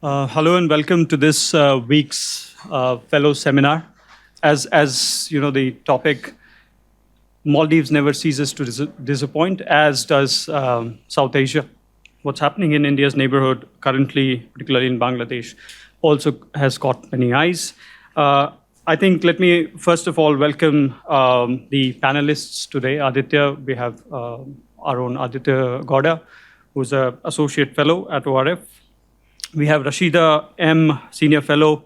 Hello and welcome to this week's fellow seminar. As you know, the topic Maldives never ceases to disappoint, as does South Asia. What's happening in India's neighborhood currently, particularly in Bangladesh, also has caught many eyes. I think let me first of all welcome the panelists today. Aditya, we have our own Aditya Gowdara, who's an associate fellow at ORF. We have Rasheeda M., Senior Fellow,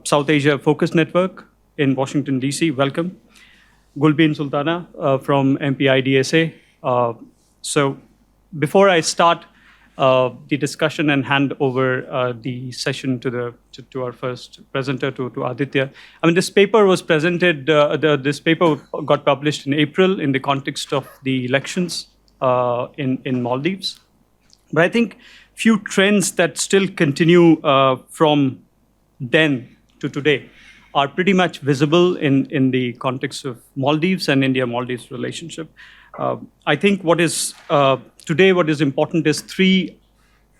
South Asia Focus Network in Washington, D.C. Welcome. Gulbin Sultana from MPIDSA. So before I start the discussion and hand over the session to our first presenter, to Aditya, I mean, this paper was presented, this paper got published in April in the context of the elections in Maldives. But I think few trends that still continue from then to today are pretty much visible in the context of Maldives and India-Maldives relationship. I think what is today what is important is three,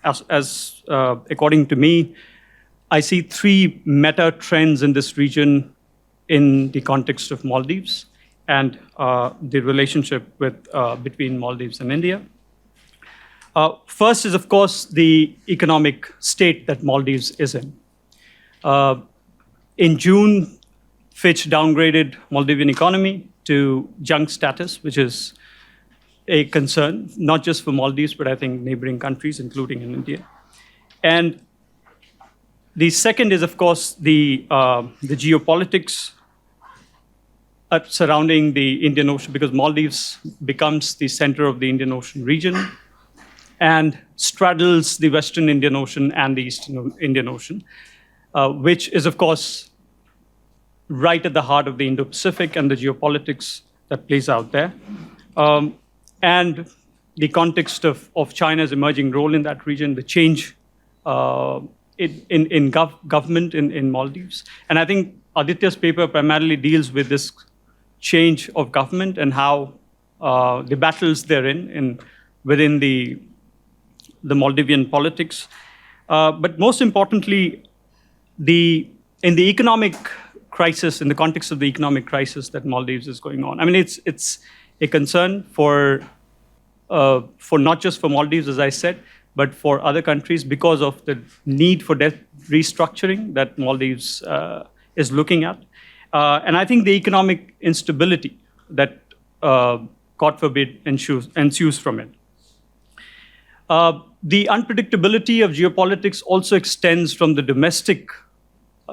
according to me, I see three meta trends in this region in the context of Maldives and the relationship between Maldives and India. First is, of course, the economic state that Maldives is in. In June, Fitch downgraded Maldivian economy to junk status, which is a concern, not just for Maldives, but I think neighboring countries, including in India. And the second is, of course, the geopolitics surrounding the Indian Ocean, because Maldives becomes the center of the Indian Ocean region and straddles the Western Indian Ocean and the Eastern Indian Ocean, which is, of course, right at the heart of the Indo-Pacific and the geopolitics that plays out there. And the context of China's emerging role in that region, the change in government in Maldives. And I think Aditya's paper primarily deals with this change of government and how the battles therein within the Maldivian politics. But most importantly, in the economic crisis, in the context of the economic crisis that Maldives is going on. I mean, it's a concern for not just for Maldives, as I said, but for other countries because of the need for debt restructuring that Maldives is looking at. And I think the economic instability that, God forbid, ensues from it. The unpredictability of geopolitics also extends from the domestic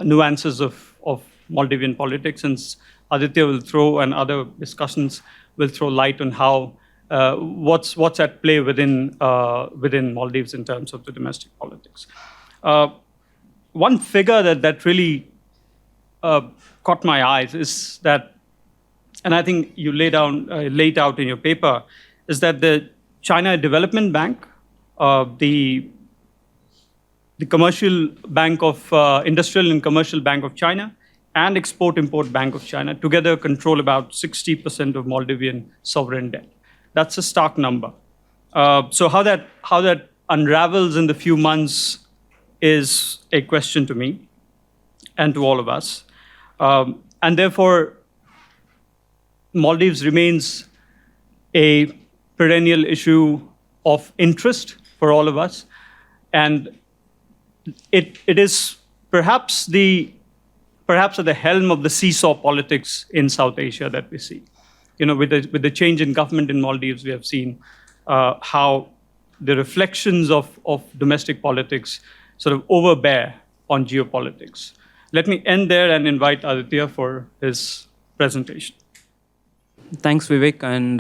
nuances of Maldivian politics, since Aditya will throw, and other discussions will throw light on how what's at play within Maldives in terms of the domestic politics. One figure that really caught my eyes is that, and I think you laid out in your paper, is that the China Development Bank, the Commercial Bank of Industrial and Commercial Bank of China, and Export-Import Bank of China together control about 60% of Maldivian sovereign debt. That's a stark number. So how that unravels in the few months is a question to me and to all of us. And therefore, Maldives remains a perennial issue of interest for all of us. And it is perhaps at the helm of the seesaw politics in South Asia that we see. You know, with the change in government in Maldives, we have seen how the reflections of domestic politics sort of overbear on geopolitics. Let me end there and invite Aditya for his presentation. Thanks, Vivek, and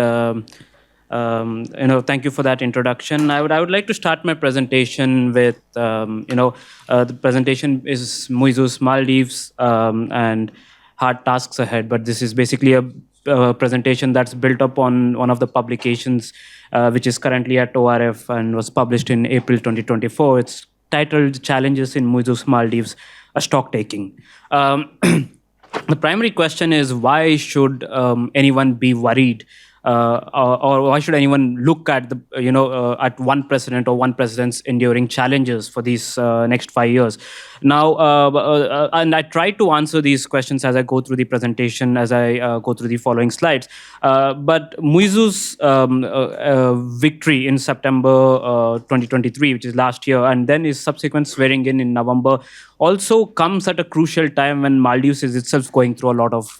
thank you for that introduction. I would like to start my presentation with the presentation is Muizzu's Maldives and hard tasks ahead. But this is basically a presentation that's built upon one of the publications which is currently at ORF and was published in April 2024. It's titled "Challenges in Muizzu's Maldives: A Stocktaking." The primary question is, why should anyone be worried or why should anyone look at at one president or one president's enduring challenges for these next 5 years? Now, and I try to answer these questions as I go through the presentation, as I go through the following slides. But Muizzu's victory in September 2023, which is last year, and then his subsequent swearing in November, also comes at a crucial time when Maldives is itself going through a lot of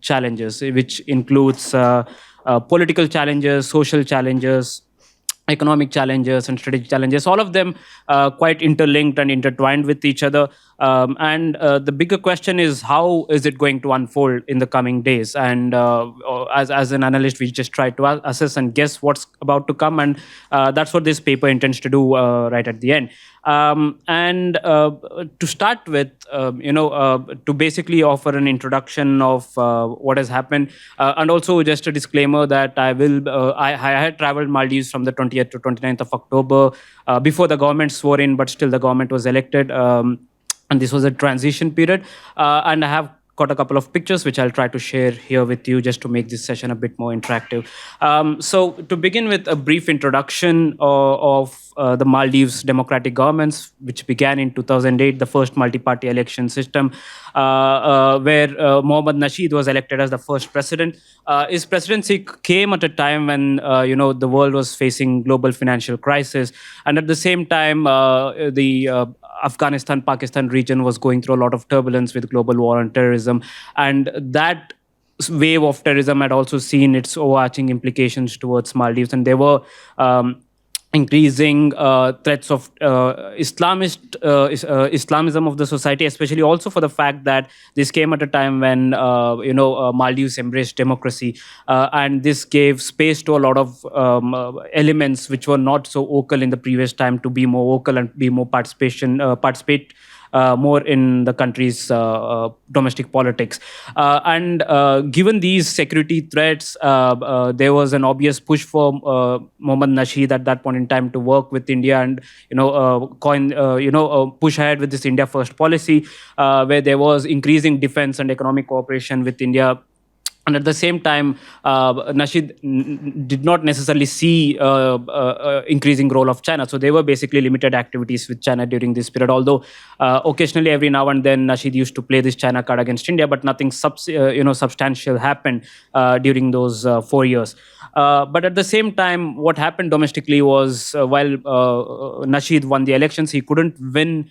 challenges, which includes political challenges, social challenges, economic challenges, and strategic challenges, all of them quite interlinked and intertwined with each other. And the bigger question is, how is it going to unfold in the coming days? And as an analyst, we just try to assess and guess what's about to come. And that's what this paper intends to do right at the end. And to start with, to basically offer an introduction of what has happened, and also just a disclaimer that I had traveled Maldives from the 20th to 29th of October before the government swore in, but still the government was elected. And this was a transition period. And I have got a couple of pictures which I'll try to share here with you just to make this session a bit more interactive. So to begin with, a brief introduction of the Maldives democratic governments, which began in 2008, the first multi-party election system, where Mohamed Nasheed was elected as the first president. His presidency came at a time when the world was facing global financial crisis, and at the same time, the Afghanistan-Pakistan region was going through a lot of turbulence with global war on terrorism, and that wave of terrorism had also seen its overarching implications towards Maldives, and there were increasing threats of Islamism of the society, especially also for the fact that this came at a time when Maldives embraced democracy, and this gave space to a lot of elements which were not so vocal in the previous time to be more vocal and be more participate more in the country's domestic politics. And given these security threats, there was an obvious push for Mohamed Nasheed at that point in time to work with India and push ahead with this India First policy, where there was increasing defense and economic cooperation with India. And at the same time, Nasheed did not necessarily see increasing role of China. So there were basically limited activities with China during this period. Although occasionally, every now and then, Nasheed used to play this China card against India, but nothing substantial happened during those 4 years. But at the same time, what happened domestically was while Nasheed won the elections, he couldn't win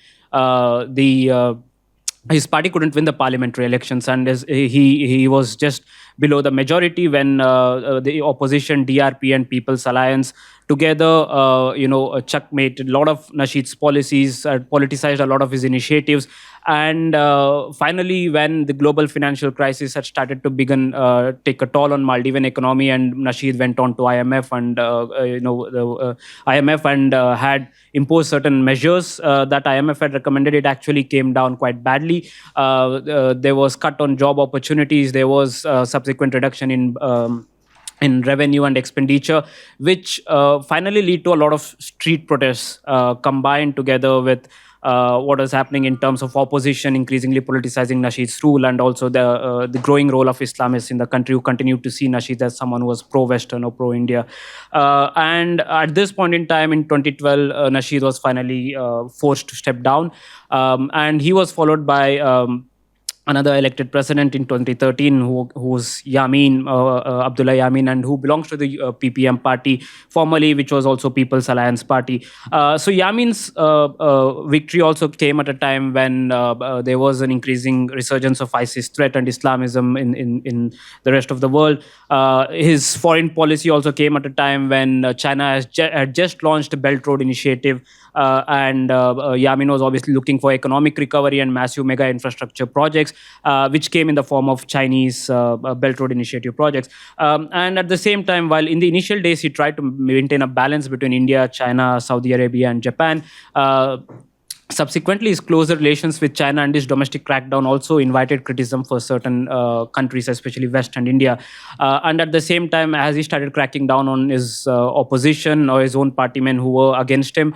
his party couldn't win the parliamentary elections, and he was just below the majority when the opposition DRP and People's Alliance together checkmated a lot of Nasheed's policies, politicized a lot of his initiatives, and finally when the global financial crisis had started to take a toll on Maldivian economy, and Nasheed went on to IMF and IMF and had imposed certain measures that IMF had recommended, it actually came down quite badly. There was cut on job opportunities. There was subsequent reduction in revenue and expenditure, which finally lead to a lot of street protests combined together with what is happening in terms of opposition increasingly politicizing Nasheed's rule, and also the growing role of Islamists in the country who continue to see Nasheed as someone who was pro-Western or pro-India. And at this point in time, in 2012, Nasheed was finally forced to step down, and he was followed by another elected president in 2013, who was Abdullah Yamin, and who belongs to the PPM party formerly, which was also People's Alliance Party. So Yamin's victory also came at a time when there was an increasing resurgence of ISIS threat and Islamism in the rest of the world. His foreign policy also came at a time when China had just launched a Belt Road Initiative, and Yamin was obviously looking for economic recovery and massive mega infrastructure projects, which came in the form of Chinese Belt Road Initiative projects. And at the same time, while in the initial days he tried to maintain a balance between India, China, Saudi Arabia, and Japan, subsequently, his closer relations with China and his domestic crackdown also invited criticism for certain countries, especially West and India. And at the same time, as he started cracking down on his opposition or his own partymen who were against him,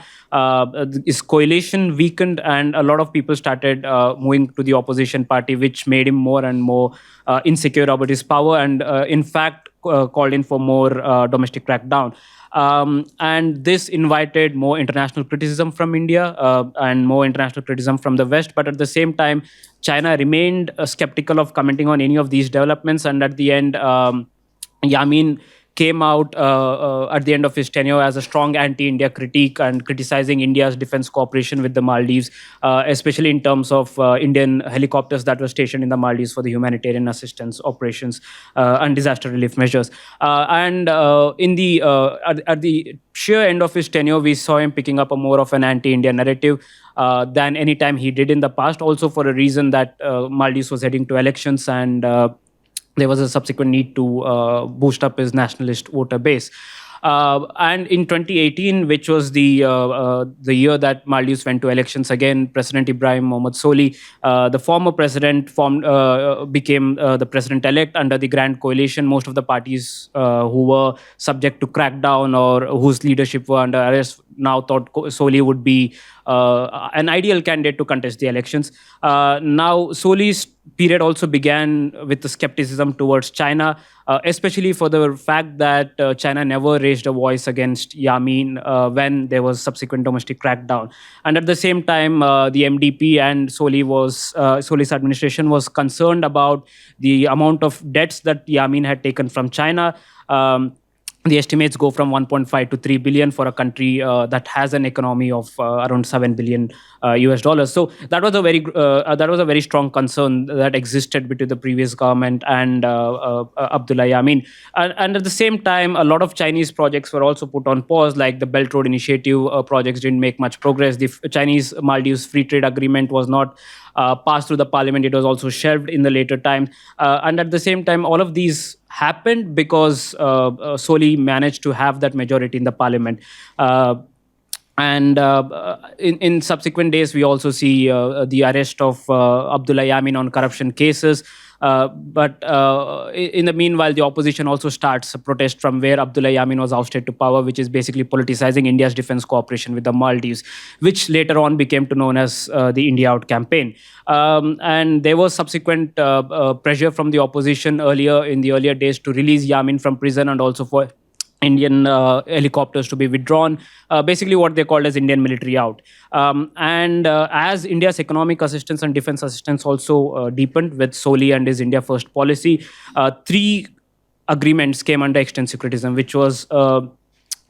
his coalition weakened, and a lot of people started moving to the opposition party, which made him more and more insecure about his power. And in fact, called in for more domestic crackdown. And this invited more international criticism from India and more international criticism from the West. But at the same time, China remained skeptical of commenting on any of these developments. And at the end, Yamin came out at the end of his tenure as a strong anti-India critique and criticizing India's defense cooperation with the Maldives, especially in terms of Indian helicopters that were stationed in the Maldives for the humanitarian assistance operations and disaster relief measures. And in the at the sheer end of his tenure, we saw him picking up a more of an anti-India narrative than any time he did in the past, also for a reason that Maldives was heading to elections, and there was a subsequent need to boost up his nationalist voter base. And in 2018, which was the year that Maldives went to elections again, President Ibrahim Mohamed Soli, the former president, became the president-elect under the Grand Coalition. Most of the parties who were subject to crackdown or whose leadership were under arrest now thought Soli would be an ideal candidate to contest the elections. Now, Soli's period also began with the skepticism towards China, especially for the fact that China never raised a voice against Yamin when there was subsequent domestic crackdown. And at the same time, the MDP and Soli's administration was concerned about the amount of debts that Yamin had taken from China. The estimates go from 1.5 to 3 billion for a country that has an economy of around 7 billion US dollars. So that was a very strong concern that existed between the previous government and Abdullah Yamin. And at the same time, a lot of Chinese projects were also put on pause, like the Belt Road Initiative projects didn't make much progress. The Chinese Maldives Free Trade Agreement was not passed through the parliament. It was also shelved in the later times. And at the same time, all of these happened because Soli managed to have that majority in the parliament. And in subsequent days, we also see the arrest of Abdullah Yamin on corruption cases. But in the meanwhile, the opposition also starts a protest from where Abdullah Yamin was ousted to power, which is basically politicizing India's defense cooperation with the Maldives, which later on became to known as the India Out campaign. And there was subsequent pressure from the opposition in the earlier days to release Yamin from prison, and also for Indian helicopters to be withdrawn, basically what they called as Indian military out. And as India's economic assistance and defense assistance also deepened with Soli and his India First policy, three agreements came under extensive criticism, which was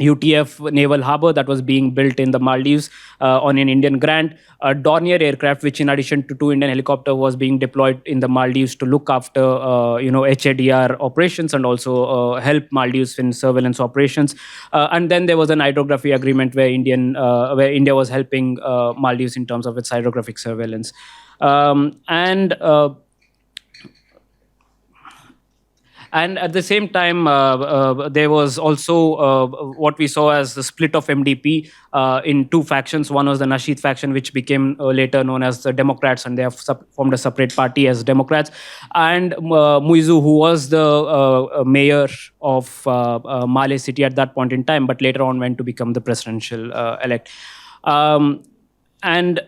UTF naval harbor that was being built in the Maldives on an Indian grant, a Dornier aircraft, which in addition to 2 Indian helicopters was being deployed in the Maldives to look after HADR operations and also help Maldives in surveillance operations. And then there was an hydrography agreement where India was helping Maldives in terms of its hydrographic surveillance. And at the same time, there was also what we saw as the split of MDP in two factions. One was the Nasheed faction, which became later known as the Democrats, and they have formed a separate party as Democrats. And Muizzu, who was the mayor of Malé city at that point in time, but later on went to become the presidential elect. And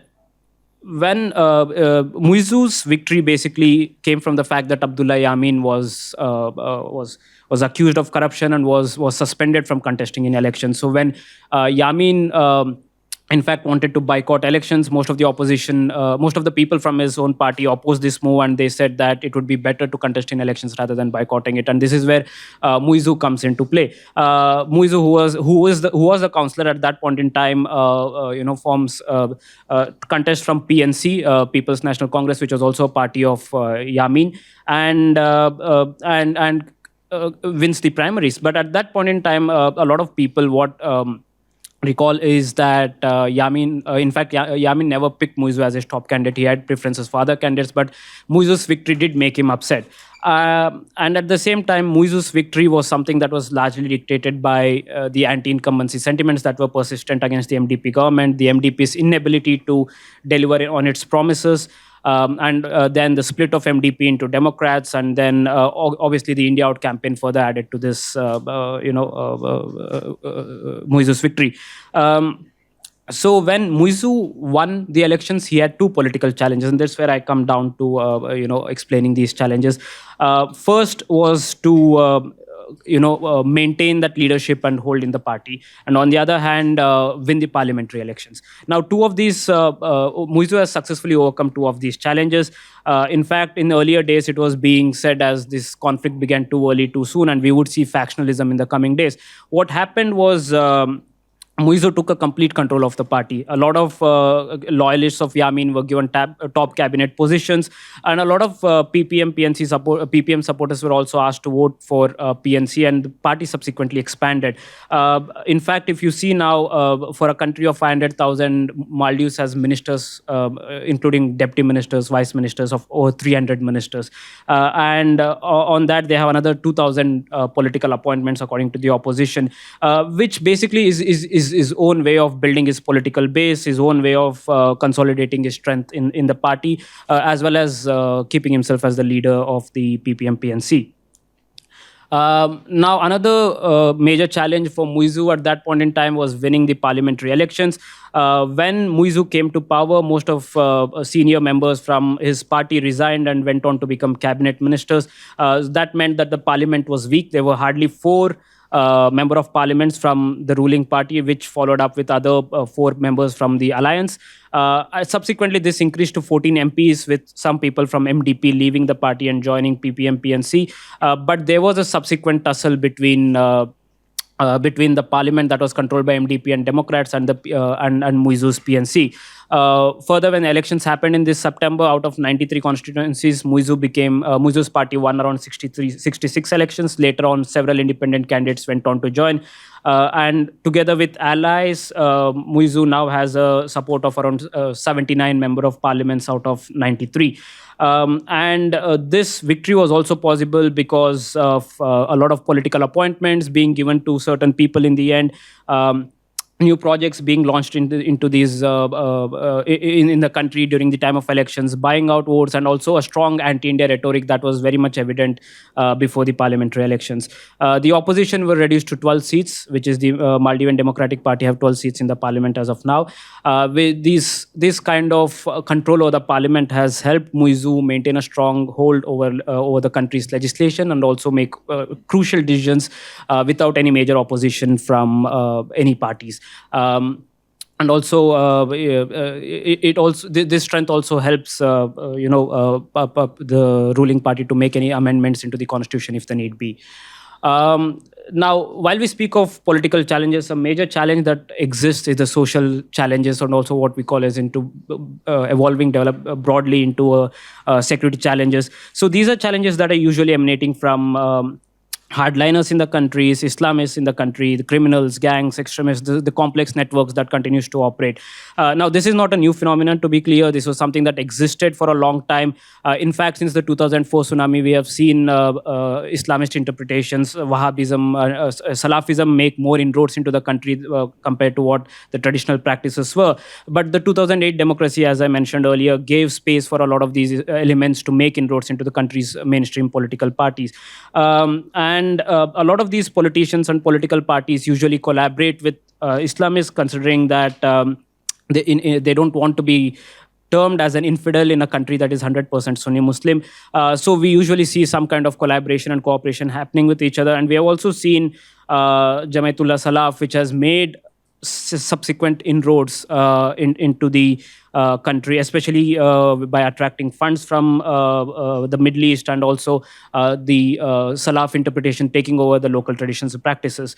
when Muizzu's victory basically came from the fact that Abdullah Yamin was accused of corruption and was suspended from contesting in elections. So when Yamin in fact wanted to boycott elections, most of the opposition, most of the people from his own party opposed this move, and they said that it would be better to contest in elections rather than boycotting it. And this is where Muizzu comes into play. Muizzu, who was the councillor at that point in time, forms contest from PNC, People's National Congress, which was also a party of Yamin, and wins the primaries. But at that point in time, a lot of people recall is that Yamin never picked Muizzu as his top candidate. He had preferences for other candidates, but Muizzu's victory did make him upset. And at the same time, Muizzu's victory was something that was largely dictated by the anti-incumbency sentiments that were persistent against the MDP government, the MDP's inability to deliver on its promises, and then the split of MDP into Democrats, and then obviously the India Out campaign further added to this, Muizzu's victory. So when Muizzu won the elections, he had two political challenges, and that's where I come down to explaining these challenges. First was to maintain that leadership and hold in the party, and on the other hand, win the parliamentary elections. Now, Muizzu has successfully overcome two of these challenges. In fact, in earlier days, it was being said as this conflict began too early, too soon, and we would see factionalism in the coming days. What happened was, Muizzu took a complete control of the party. A lot of loyalists of Yamin were given top cabinet positions, and a lot of PPM supporters were also asked to vote for PNC, and the party subsequently expanded. In fact, if you see now, for a country of 500,000, Maldives has ministers, including deputy ministers, vice ministers, of over 300 ministers. And on that, they have another 2,000 political appointments, according to the opposition, which basically is his own way of building his political base, his own way of consolidating his strength in the party, as well as keeping himself as the leader of the PPM-PNC. Now, another major challenge for Muizzu at that point in time was winning the parliamentary elections. When Muizzu came to power, most of senior members from his party resigned and went on to become cabinet ministers. That meant that the parliament was weak. There were hardly four member of parliaments from the ruling party, which followed up with other four members from the alliance. Subsequently, this increased to 14 MPs, with some people from MDP leaving the party and joining PPM-PNC. But there was a subsequent tussle between the parliament that was controlled by MDP and Democrats and Muizzu's PNC. Further, when elections happened in this September, out of 93 constituencies, Muizzu's party won around 66 elections. Later on, several independent candidates went on to join. And together with allies, Muizzu now has a support of around 79 member of parliaments out of 93. This victory was also possible because of a lot of political appointments being given to certain people in the end. New projects being launched into these in the country during the time of elections, buying out votes, and also a strong anti-India rhetoric that was very much evident before the parliamentary elections. The opposition were reduced to 12 seats, which is the Maldivian Democratic Party have 12 seats in the parliament as of now. With this kind of control over the parliament has helped Muizzu maintain a strong hold over the country's legislation, and also make crucial decisions without any major opposition from any parties. And also, this strength also helps the ruling party to make any amendments into the constitution if the need be. Now, while we speak of political challenges, a major challenge that exists is the social challenges, and also what we call as into develop broadly into security challenges. So these are challenges that are usually emanating from hardliners in the countries, Islamists in the country, the criminals, gangs, extremists, the complex networks that continues to operate. Now, this is not a new phenomenon, to be clear. This was something that existed for a long time. In fact, since the 2004 tsunami, we have seen Islamist interpretations, Wahhabism, Salafism make more inroads into the country compared to what the traditional practices were. But the 2008 democracy, as I mentioned earlier, gave space for a lot of these elements to make inroads into the country's mainstream political parties. And a lot of these politicians and political parties usually collaborate with Islamists, considering that they don't want to be termed as an infidel in a country that is 100% Sunni Muslim. So we usually see some kind of collaboration and cooperation happening with each other. And we have also seen Jamaatullah Salaf, which has made subsequent inroads into the country, especially by attracting funds from the Middle East, and also the Salaf interpretation taking over the local traditions and practices.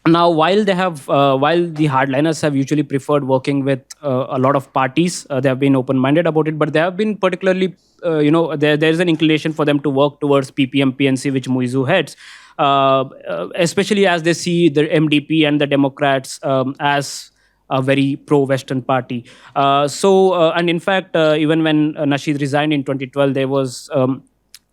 Now, while the hardliners have usually preferred working with a lot of parties, they have been open-minded about it, but they have been particularly, there is an inclination for them to work towards PPM-PNC, which Muizzu heads. Especially as they see the MDP and the Democrats as a very pro-Western party. And in fact, even when Nasheed resigned in 2012, there were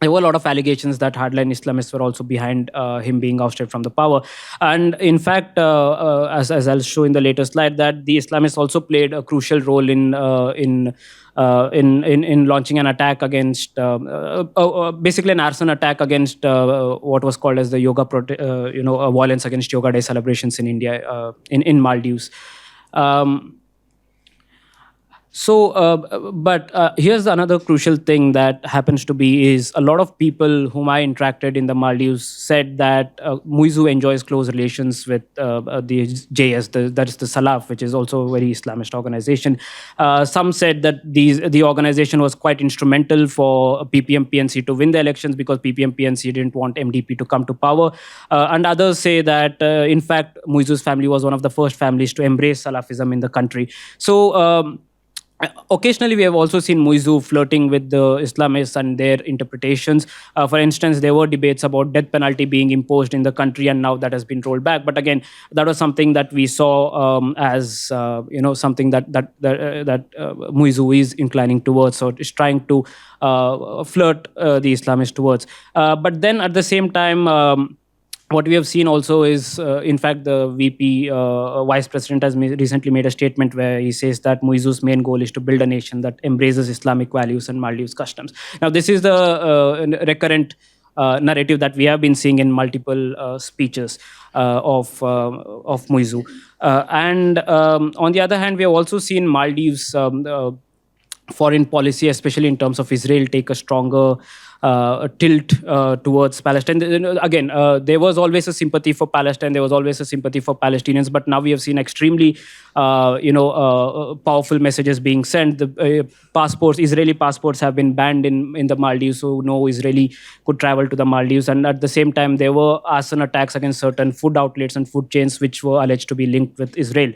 a lot of allegations that hardline Islamists were also behind him being ousted from the power. And in fact, as I'll show in the later slide, that the Islamists also played a crucial role in launching an attack against, basically an arson attack against what was called as the violence against Yoga Day celebrations in India, in Maldives. But here's another crucial thing that happens to be is a lot of people whom I interacted in the Maldives said that Muizzu enjoys close relations with the JS, that is the Salaf, which is also a very Islamist organization. Some said that the organization was quite instrumental for PPM-PNC to win the elections because PPM-PNC didn't want MDP to come to power. And others say that, in fact, Muizzu's family was one of the first families to embrace Salafism in the country. Occasionally, we have also seen Muizzu flirting with the Islamists and their interpretations. For instance, there were debates about death penalty being imposed in the country, and now that has been rolled back. But again, that was something that we saw as something that Muizzu is inclining towards, or is trying to flirt the Islamists towards. But then at the same time. What we have seen also is, in fact, the VP vice president has recently made a statement where he says that Muizzu's main goal is to build a nation that embraces Islamic values and Maldives customs. Now, this is the recurrent narrative that we have been seeing in multiple speeches of Muizzu. And on the other hand, we have also seen Maldives foreign policy, especially in terms of Israel, take a stronger tilt towards Palestine. Again, there was always a sympathy for Palestine. There was always a sympathy for Palestinians. But now we have seen extremely, powerful messages being sent. The Israeli passports have been banned in the Maldives, so no Israeli could travel to the Maldives. And at the same time, there were arson attacks against certain food outlets and food chains which were alleged to be linked with Israel.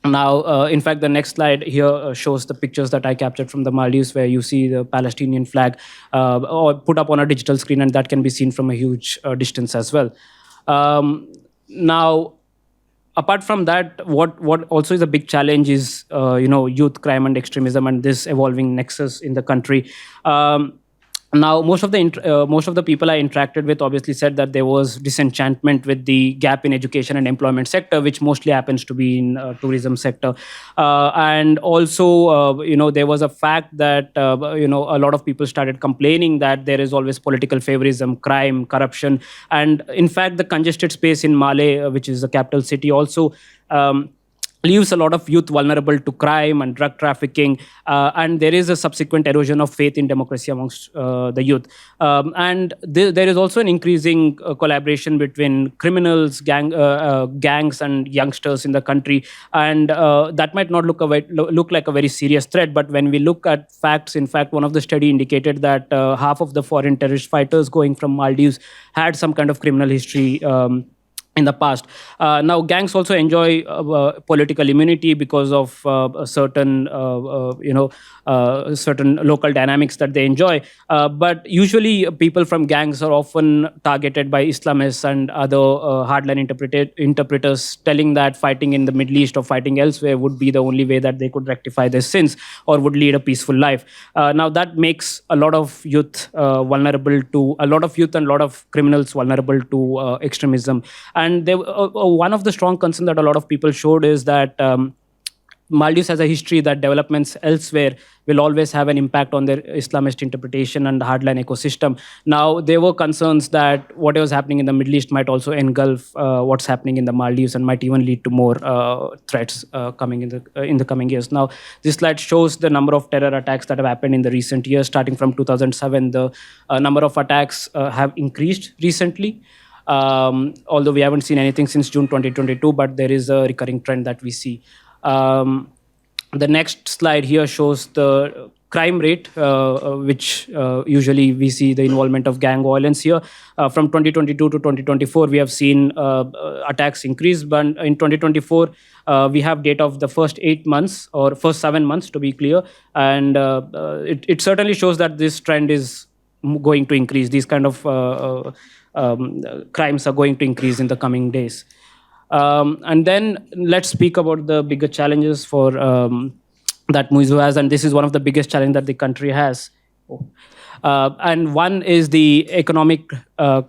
Now, in fact, the next slide here shows the pictures that I captured from the Maldives, where you see the Palestinian flag or put up on a digital screen, and that can be seen from a huge distance as well. Now, apart from that, what also is a big challenge is youth crime and extremism and this evolving nexus in the country. Now, most of the people I interacted with obviously said that there was disenchantment with the gap in education and employment sector, which mostly happens to be in tourism sector. And also, there was a fact that a lot of people started complaining that there is always political favorism, crime, corruption, and in fact, the congested space in Male, which is the capital city, also. Leaves a lot of youth vulnerable to crime and drug trafficking, and there is a subsequent erosion of faith in democracy amongst the youth. And there is also an increasing collaboration between criminals, gangs, and youngsters in the country. And that might not look like a very serious threat, but when we look at facts, in fact, one of the study indicated that half of the foreign terrorist fighters going from Maldives had some kind of criminal history in the past. Now, gangs also enjoy political immunity because of certain local dynamics that they enjoy. But usually, people from gangs are often targeted by Islamists and other hardline interpreters, telling that fighting in the Middle East or fighting elsewhere would be the only way that they could rectify their sins or would lead a peaceful life. Now, that makes a lot of youth vulnerable to a lot of criminals vulnerable to extremism. And one of the strong concerns that a lot of people showed is that Maldives has a history that developments elsewhere will always have an impact on their Islamist interpretation and the hardline ecosystem. Now, there were concerns that whatever is happening in the Middle East might also engulf what's happening in the Maldives and might even lead to more threats coming in the coming years. Now, this slide shows the number of terror attacks that have happened in the recent years. Starting from 2007, the number of attacks have increased recently. Although we haven't seen anything since June 2022, but there is a recurring trend that we see. The next slide here shows the crime rate, which usually we see the involvement of gang violence here. From 2022 to 2024, we have seen attacks increase, but in 2024, we have data of the first 8 months, or first 7 months to be clear, and it certainly shows that this trend is going to increase. These kind of crimes are going to increase in the coming days. And then let's speak about the bigger challenges for that Muizzu has, and this is one of the biggest challenges that the country has. And one is the economic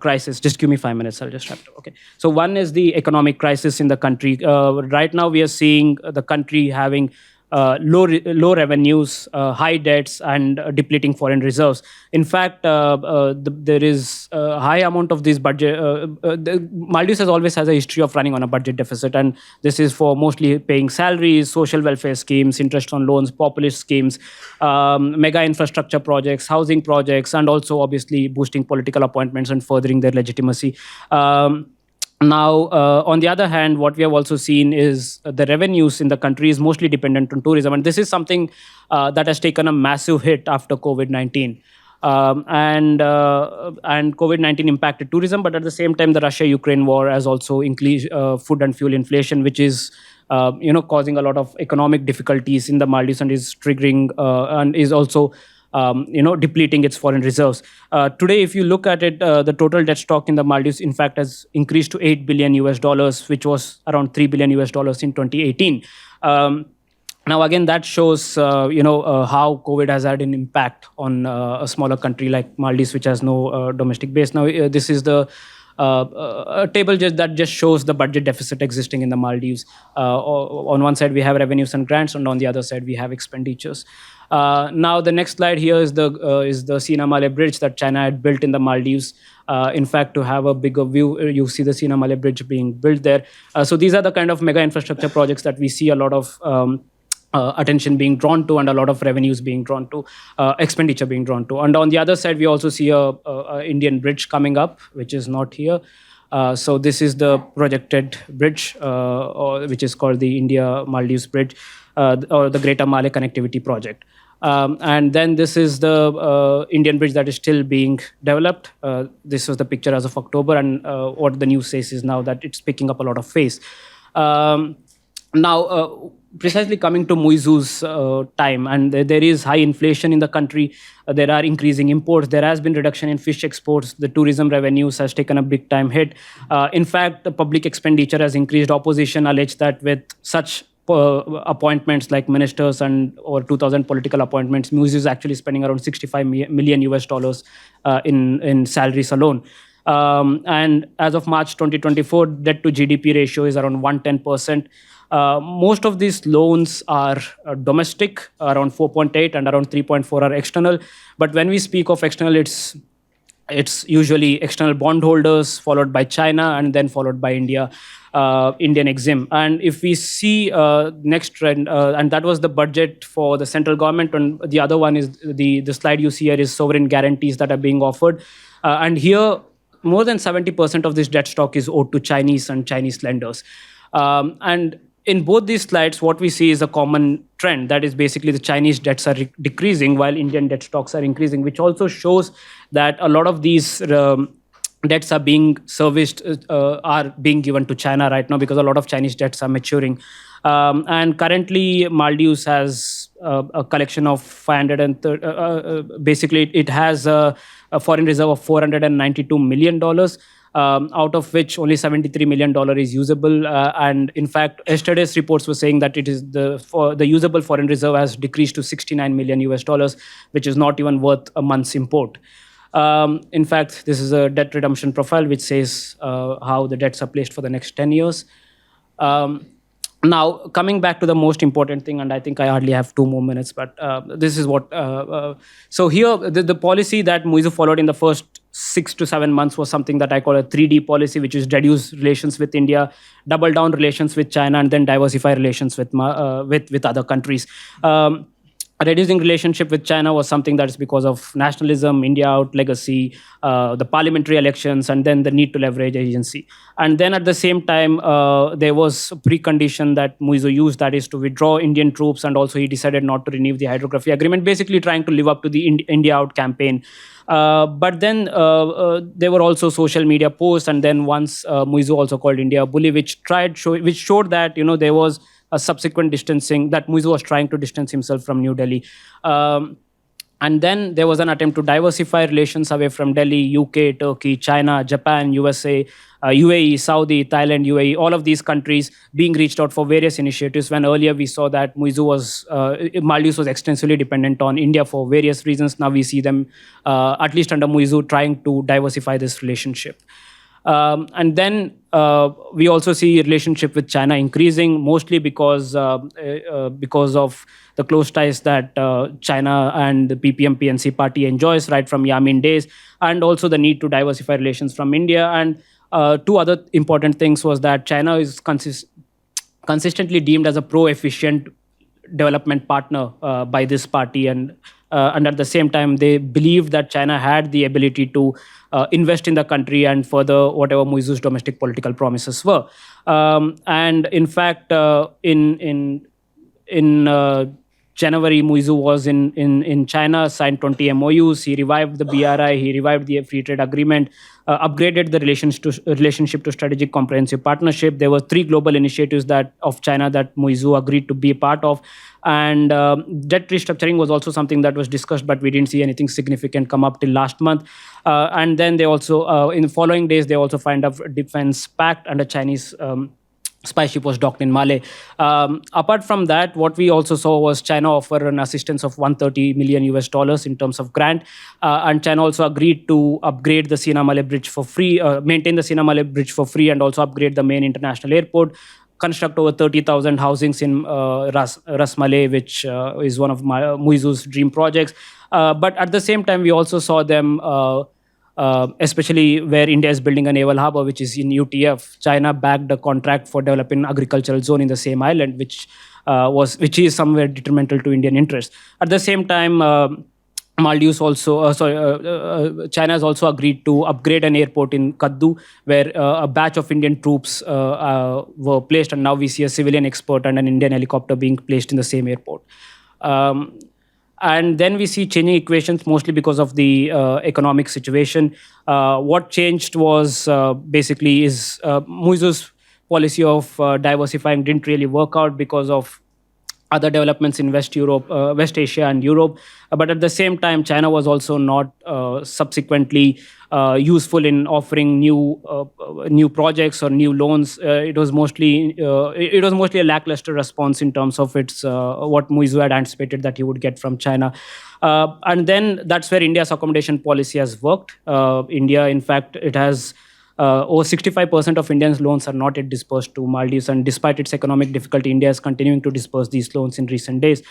crisis. Just give me 5 minutes, I'll just wrap it up. Okay. So one is the economic crisis in the country. Right now, we are seeing the country having low revenues, high debts, and depleting foreign reserves. In fact, there is a high amount of this budget. Maldives has a history of running on a budget deficit, and this is for mostly paying salaries, social welfare schemes, interest on loans, populist schemes, mega infrastructure projects, housing projects, and also obviously boosting political appointments and furthering their legitimacy. Now, on the other hand, what we have also seen is the revenues in the country is mostly dependent on tourism, and this is something that has taken a massive hit after COVID-19. And COVID-19 impacted tourism, but at the same time, the Russia-Ukraine war has also increased food and fuel inflation, which is causing a lot of economic difficulties in the Maldives and is triggering and is also depleting its foreign reserves. Today, if you look at it, the total debt stock in the Maldives, in fact, has increased to $8 billion, which was around $3 billion in 2018. Now, again, that shows, how COVID has had an impact on a smaller country like Maldives, which has no domestic base. Now, this is the a table that just shows the budget deficit existing in the Maldives. On one side, we have revenues and grants, and on the other side, we have expenditures. Now, the next slide here is the Sina Male Bridge that China had built in the Maldives. In fact, to have a bigger view, you see the Sina Male Bridge being built there. So these are the kind of mega infrastructure projects that we see a lot of attention being drawn to and a lot of revenues being drawn to, expenditure being drawn to. And on the other side, we also see a Indian bridge coming up, which is not here. So this is the projected bridge, which is called the India-Maldives Bridge, or the Greater Male Connectivity Project. And then this is the Indian bridge that is still being developed. This was the picture as of October, and what the news says is now that it's picking up a lot of pace. Now, precisely coming to Muizzu's time, and there is high inflation in the country. There are increasing imports. There has been reduction in fish exports. The tourism revenues has taken a big time hit. In fact, the public expenditure has increased. Opposition alleged that with such appointments like ministers and over 2,000 political appointments, Muizzu is actually spending around $65 million in salaries alone. And as of March 2024, debt to GDP ratio is around 110%. Most of these loans are domestic, around 4.8, and around 3.4 are external. But when we speak of external, it's usually external bondholders, followed by China, and then followed by India, Indian Exim. And if we see next trend, and that was the budget for the central government, and the other one is the slide you see here is sovereign guarantees that are being offered. And here, more than 70% of this debt stock is owed to Chinese and Chinese lenders. And in both these slides, what we see is a common trend. That is basically the Chinese debts are decreasing while Indian debt stocks are increasing, which also shows that a lot of these debts are being serviced, are being given to China right now because a lot of Chinese debts are maturing. And currently, Maldives has a collection of 530, basically it has a foreign reserve of $492 million. Out of which only $73 million is usable. And in fact, yesterday's reports were saying that it is the usable foreign reserve has decreased to $69 million, which is not even worth a month's import. In fact, this is a debt redemption profile, which says how the debts are placed for the next 10 years. Now, coming back to the most important thing, and I think I hardly have 2 more minutes, but this is what... so here, the policy that Muizzu followed in the first 6 to 7 months was something that I call a 3D policy, which is reduce relations with India, double down relations with China, and then diversify relations with other countries. Reducing relationship with China was something that is because of nationalism, India out legacy, the parliamentary elections, and then the need to leverage agency. And then at the same time, there was a precondition that Muizzu used, that is to withdraw Indian troops, and also he decided not to renew the hydrography agreement, basically trying to live up to the India out campaign. But then there were also social media posts, and then once Muizzu also called India a bully, which showed that there was a subsequent distancing, that Muizzu was trying to distance himself from New Delhi. And then there was an attempt to diversify relations away from Delhi, UK, Turkey, China, Japan, USA, UAE, Saudi, Thailand, UAE, all of these countries being reached out for various initiatives, when earlier we saw that Maldives was extensively dependent on India for various reasons. Now we see them, at least under Muizzu, trying to diversify this relationship. And then we also see relationship with China increasing, mostly because of the close ties that China and the PPM-PNC party enjoys right from Yamin days, and also the need to diversify relations from India. And two other important things was that China is consistently deemed as a pro-efficient development partner by this party, and at the same time they believed that China had the ability to invest in the country and further whatever Muizzu's domestic political promises were. And in fact, in January, Muizzu was in China, signed 20 MOUs. He revived the BRI, he revived the free trade agreement, upgraded the relationship to strategic comprehensive partnership. There were three global initiatives of China that Muizzu agreed to be a part of. And debt restructuring was also something that was discussed, but we didn't see anything significant come up till last month. And then they also, in the following days, they also signed a defense pact under Chinese spy ship was docked in Malé. Apart from that, what we also saw was China offer an assistance of 130 million US dollars in terms of grant, and China also agreed to upgrade the Sina Malé bridge for free, maintain the Sina Malé bridge for free, and also upgrade the main international airport, construct over 30,000 housings in Ras Malé, which is one of Muizzu's dream projects. But at the same time, we also saw them especially where India is building a naval harbor, which is in UTF. China backed a contract for developing agricultural zone in the same island, which is somewhere detrimental to Indian interests. At the same time, Maldives also, China has also agreed to upgrade an airport in Kaddu, where a batch of Indian troops were placed, and now we see a civilian expert and an Indian helicopter being placed in the same airport. And then we see changing equations, mostly because of the economic situation. What changed was basically Muizzu's policy of diversifying didn't really work out because of other developments in West Asia and Europe. But at the same time, China was also not subsequently useful in offering new projects or new loans. It was mostly a lackluster response in terms of its what Muizzu had anticipated that he would get from China. And then that's where India's accommodation policy has worked. India, in fact, it has over 65% of Indians' loans are not yet dispersed to Maldives, and despite its economic difficulty, India is continuing to disperse these loans in recent days.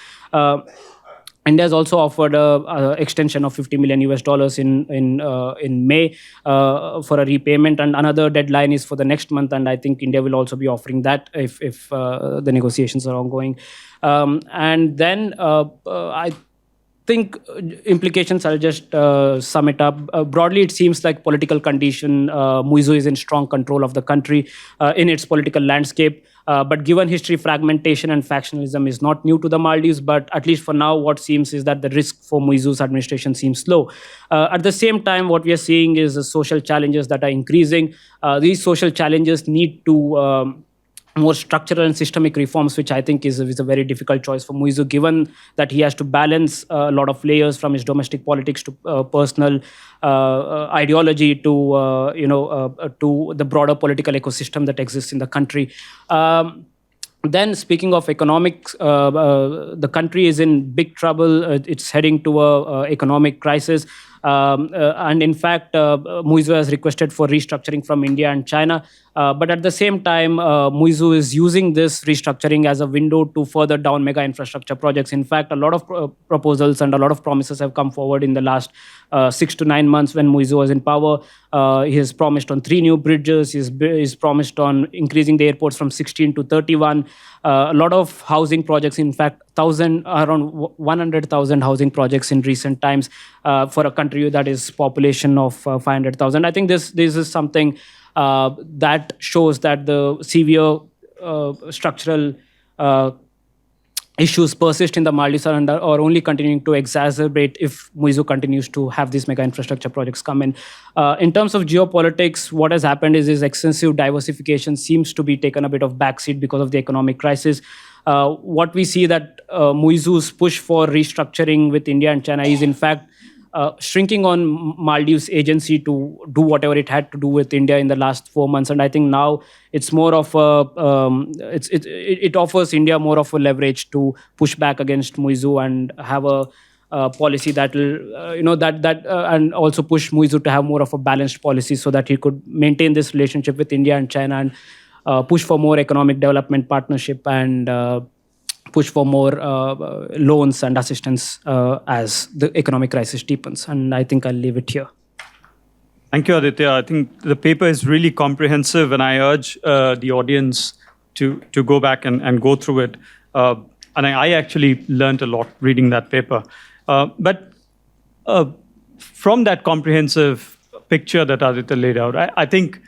India has also offered a extension of 50 million US dollars in May for a repayment, and another deadline is for the next month. And I think India will also be offering that if the negotiations are ongoing. And then I think implications, I'll just sum it up. Broadly, it seems like political condition, Muizzu is in strong control of the country in its political landscape. But given history, fragmentation and factionalism is not new to the Maldives. But at least for now, what seems is that the risk for Muizzu's administration seems low. At the same time, what we are seeing is the social challenges that are increasing. These social challenges need to more structural and systemic reforms, which I think is a very difficult choice for Muizzu, given that he has to balance a lot of layers from his domestic politics to personal ideology to to the broader political ecosystem that exists in the country. Then, speaking of economics, the country is in big trouble. It's heading to a economic crisis. And in fact, Muizzu has requested for restructuring from India and China. But at the same time, Muizzu is using this restructuring as a window to further down mega infrastructure projects. In fact, a lot of proposals and a lot of promises have come forward in the last 6 to 9 months when Muizzu was in power. He has promised on 3 new bridges. He's promised on increasing the airports from 16 to 31. A lot of housing projects, in fact, around 100,000 housing projects in recent times for a country that is population of 500,000. I think this is something that shows that the severe structural issues persist in the Maldives are only continuing to exacerbate if Muizzu continues to have these mega infrastructure projects come in. In terms of geopolitics, what has happened is extensive diversification seems to be taken a bit of backseat because of the economic crisis. What we see that Muizzu's push for restructuring with India and China is in fact shrinking on Maldives' agency to do whatever it had to do with India in the last 4 months. And I think now it's more of it offers India more of a leverage to push back against Muizzu and have a policy that will, and also push Muizzu to have more of a balanced policy so that he could maintain this relationship with India and China and push for more economic development partnership and push for more loans and assistance as the economic crisis deepens. And I think I'll leave it here. Thank you, Aditya. I think the paper is really comprehensive, and I urge the audience to go back and go through it. And I actually learned a lot reading that paper. But from that comprehensive picture that Aditya laid out, I think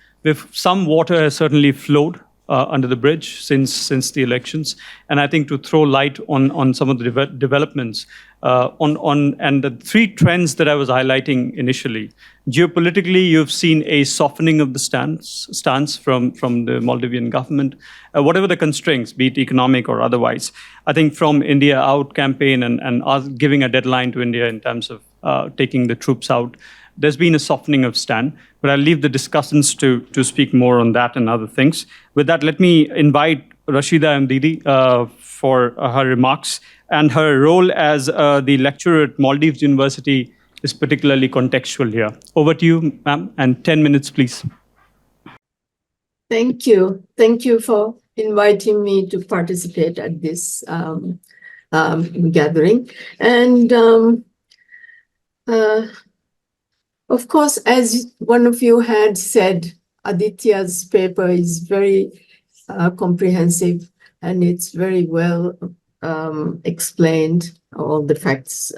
some water has certainly flowed under the bridge since the elections, and I think to throw light on some of the developments and the three trends that I was highlighting initially. Geopolitically, you've seen a softening of the stance from the Maldivian government, whatever the constraints, be it economic or otherwise. I think from India Out campaign and us giving a deadline to India in terms of taking the troops out, there's been a softening of stand, but I'll leave the discussants to speak more on that and other things. With that, let me invite Rasheeda and Didi for her remarks. And her role as the lecturer at Maldives University is particularly contextual here. Over to you, ma'am, and 10 minutes, please. Thank you. Thank you for inviting me to participate at this gathering. And of course, as one of you had said, Aditya's paper is very comprehensive, and it's very well explained. All the facts,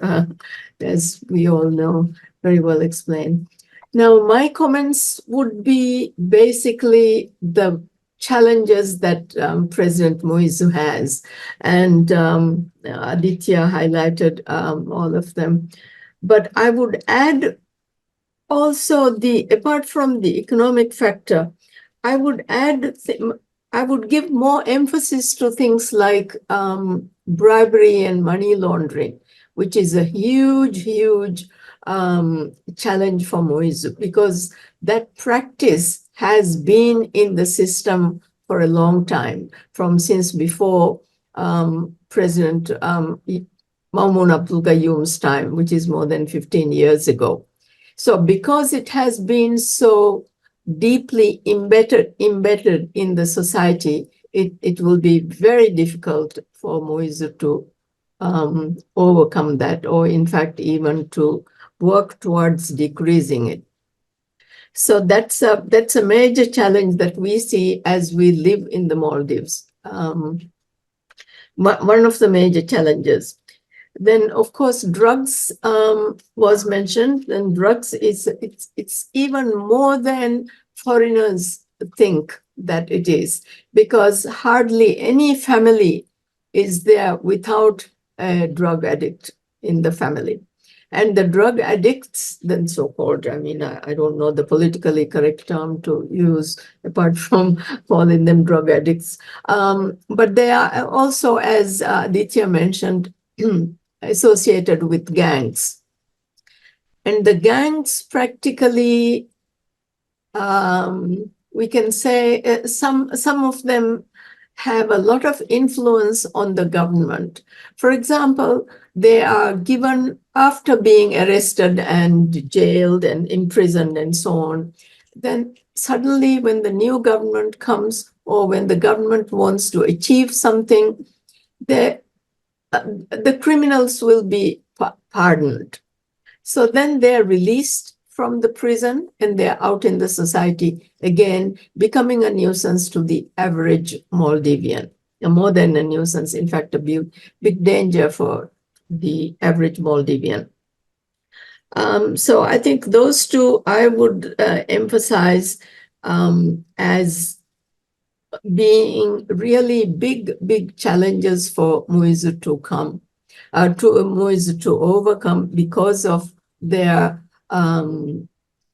as we all know, very well explained. Now, my comments would be basically the challenges that President Muizzu has, and Aditya highlighted all of them. But I would add also, apart from the economic factor, I would give more emphasis to things like bribery and money laundering, which is a huge challenge for Muizzu, because that practice has been in the system for a long time, since before President Maumoon Abdul Gayoom's time, which is more than 15 years ago. So because it has been so deeply embedded in the society, it will be very difficult for Muizzu to overcome that, or in fact, even to work towards decreasing it. So that's a major challenge that we see as we live in the Maldives. One of the major challenges. Then, of course, drugs was mentioned, and drugs it's even more than foreigners think that it is, because hardly any family is there without a drug addict in the family. And the drug addicts, then so-called, I mean, I don't know the politically correct term to use apart from calling them drug addicts, but they are also, as Aditya mentioned, associated with gangs. And the gangs practically, we can say some of them have a lot of influence on the government. For example, they are given, after being arrested and jailed and imprisoned and so on, then suddenly when the new government comes, or when the government wants to achieve something, the criminals will be pardoned. So then they're released from the prison and they're out in the society, again, becoming a nuisance to the average Maldivian, more than a nuisance, in fact, a big danger for the average Maldivian. So I think those two I would emphasize as being really big challenges for Muizzu to overcome, because of their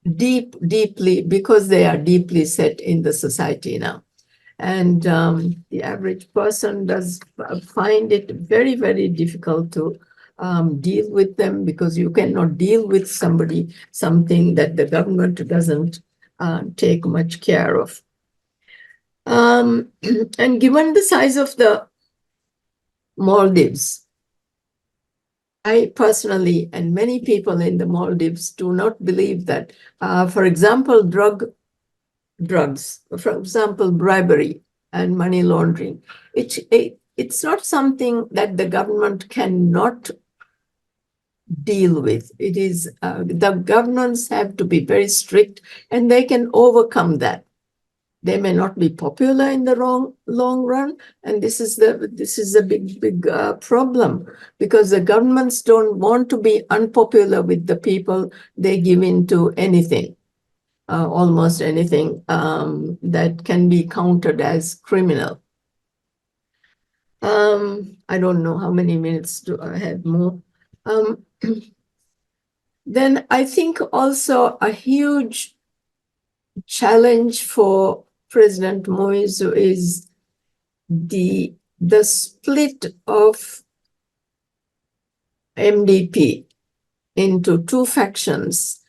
because they are deeply set in the society now. And the average person does find it very difficult to deal with them, because you cannot deal with something that the government doesn't take much care of. And given the size of the Maldives, I personally and many people in the Maldives do not believe that, for example, drugs, for example, bribery and money laundering. It's not something that the government cannot deal with. It is the governments have to be very strict, and they can overcome that. They may not be popular in the long run, and this is a big problem, because the governments don't want to be unpopular with the people. They give in to anything, almost anything that can be counted as criminal. I don't know how many minutes do I have more. Then I think also a huge challenge for President Muizzu is the split of MDP into two factions.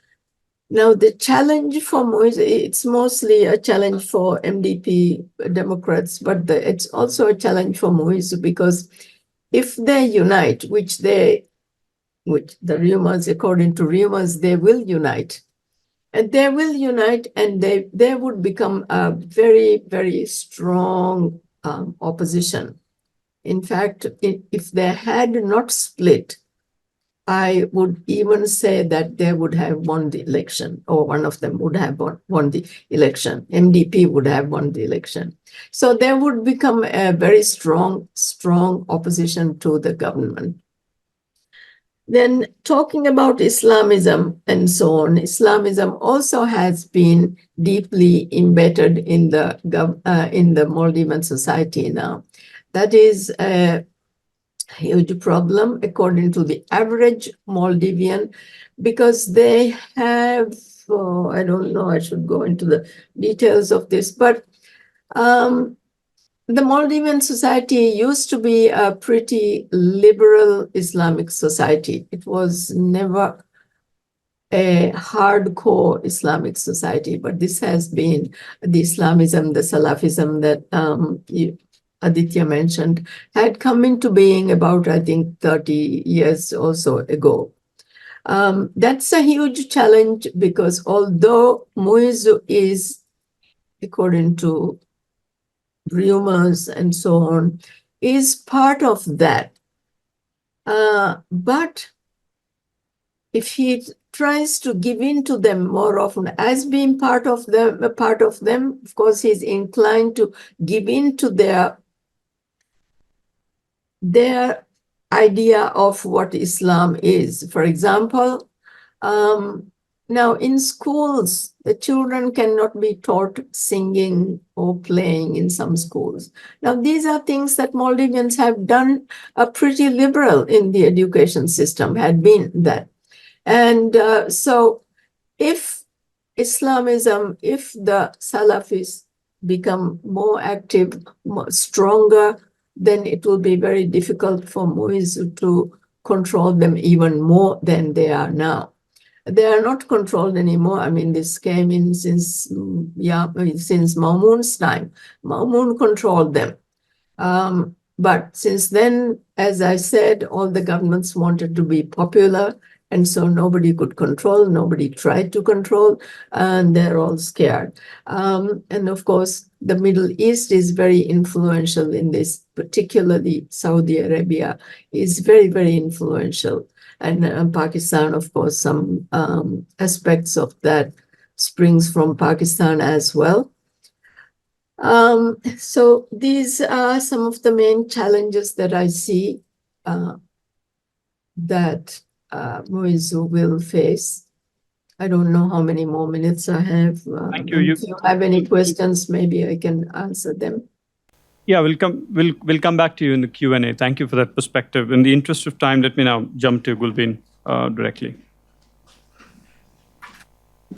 Now, the challenge for Muizzu, it's mostly a challenge for MDP Democrats, but it's also a challenge for Muizzu, because if they unite, which the rumors, according to rumors, they will unite. And they will unite, and they would become a very, very strong opposition. In fact, if they had not split, I would even say that they would have won the election, or one of them would have won the election. MDP would have won the election. So they would become a very strong opposition to the government. Then, talking about Islamism and so on, Islamism also has been deeply embedded in the Maldivian society now. That is a huge problem according to the average Maldivian, because they have, I don't know, I should go into the details of this, but the Maldivian society used to be a pretty liberal Islamic society. It was never a hardcore Islamic society, but this has been the Islamism, the Salafism that Aditya mentioned, had come into being about, I think, 30 years or so ago. That's a huge challenge, because although Muizzu is, according to rumors and so on, is part of that. But if he tries to give in to them more often as being part of them, of course, he's inclined to give in to their idea of what Islam is. For example, now in schools, the children cannot be taught singing or playing in some schools. Now, these are things that Maldivians have done pretty liberal in the education system, had been that. And so if Islamism, if the Salafis become more active, stronger, then it will be very difficult for Muizzu to control them even more than they are now. They are not controlled anymore. I mean, this came in since Maumoon's time. Maumoon controlled them. But since then, as I said, all the governments wanted to be popular, and so nobody could control, nobody tried to control, and they're all scared. And of course, the Middle East is very influential in this, particularly Saudi Arabia is very, very influential. And Pakistan, of course, some aspects of that springs from Pakistan as well. So these are some of the main challenges that I see that Muizzu will face. I don't know how many more minutes I have. Thank you. If you have any questions, maybe I can answer them. Yeah, we'll come back to you in the Q&A. Thank you for that perspective. In the interest of time, let me now jump to Gulbin directly.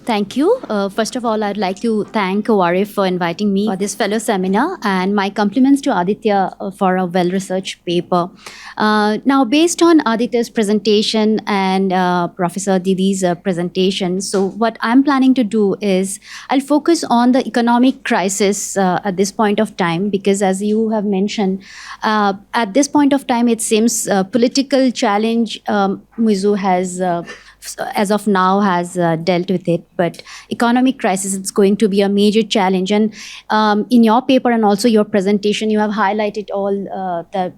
Thank you. First of all, I'd like to thank Warif for inviting me for this fellow seminar, and my compliments to Aditya for a well-researched paper. Now, based on Aditya's presentation and Professor Didi's presentation, so what I'm planning to do is I'll focus on the economic crisis at this point of time, because as you have mentioned, at this point of time, it seems political challenge Muizzu has as of now has dealt with it, but economic crisis is going to be a major challenge. And in your paper and also your presentation, you have highlighted all the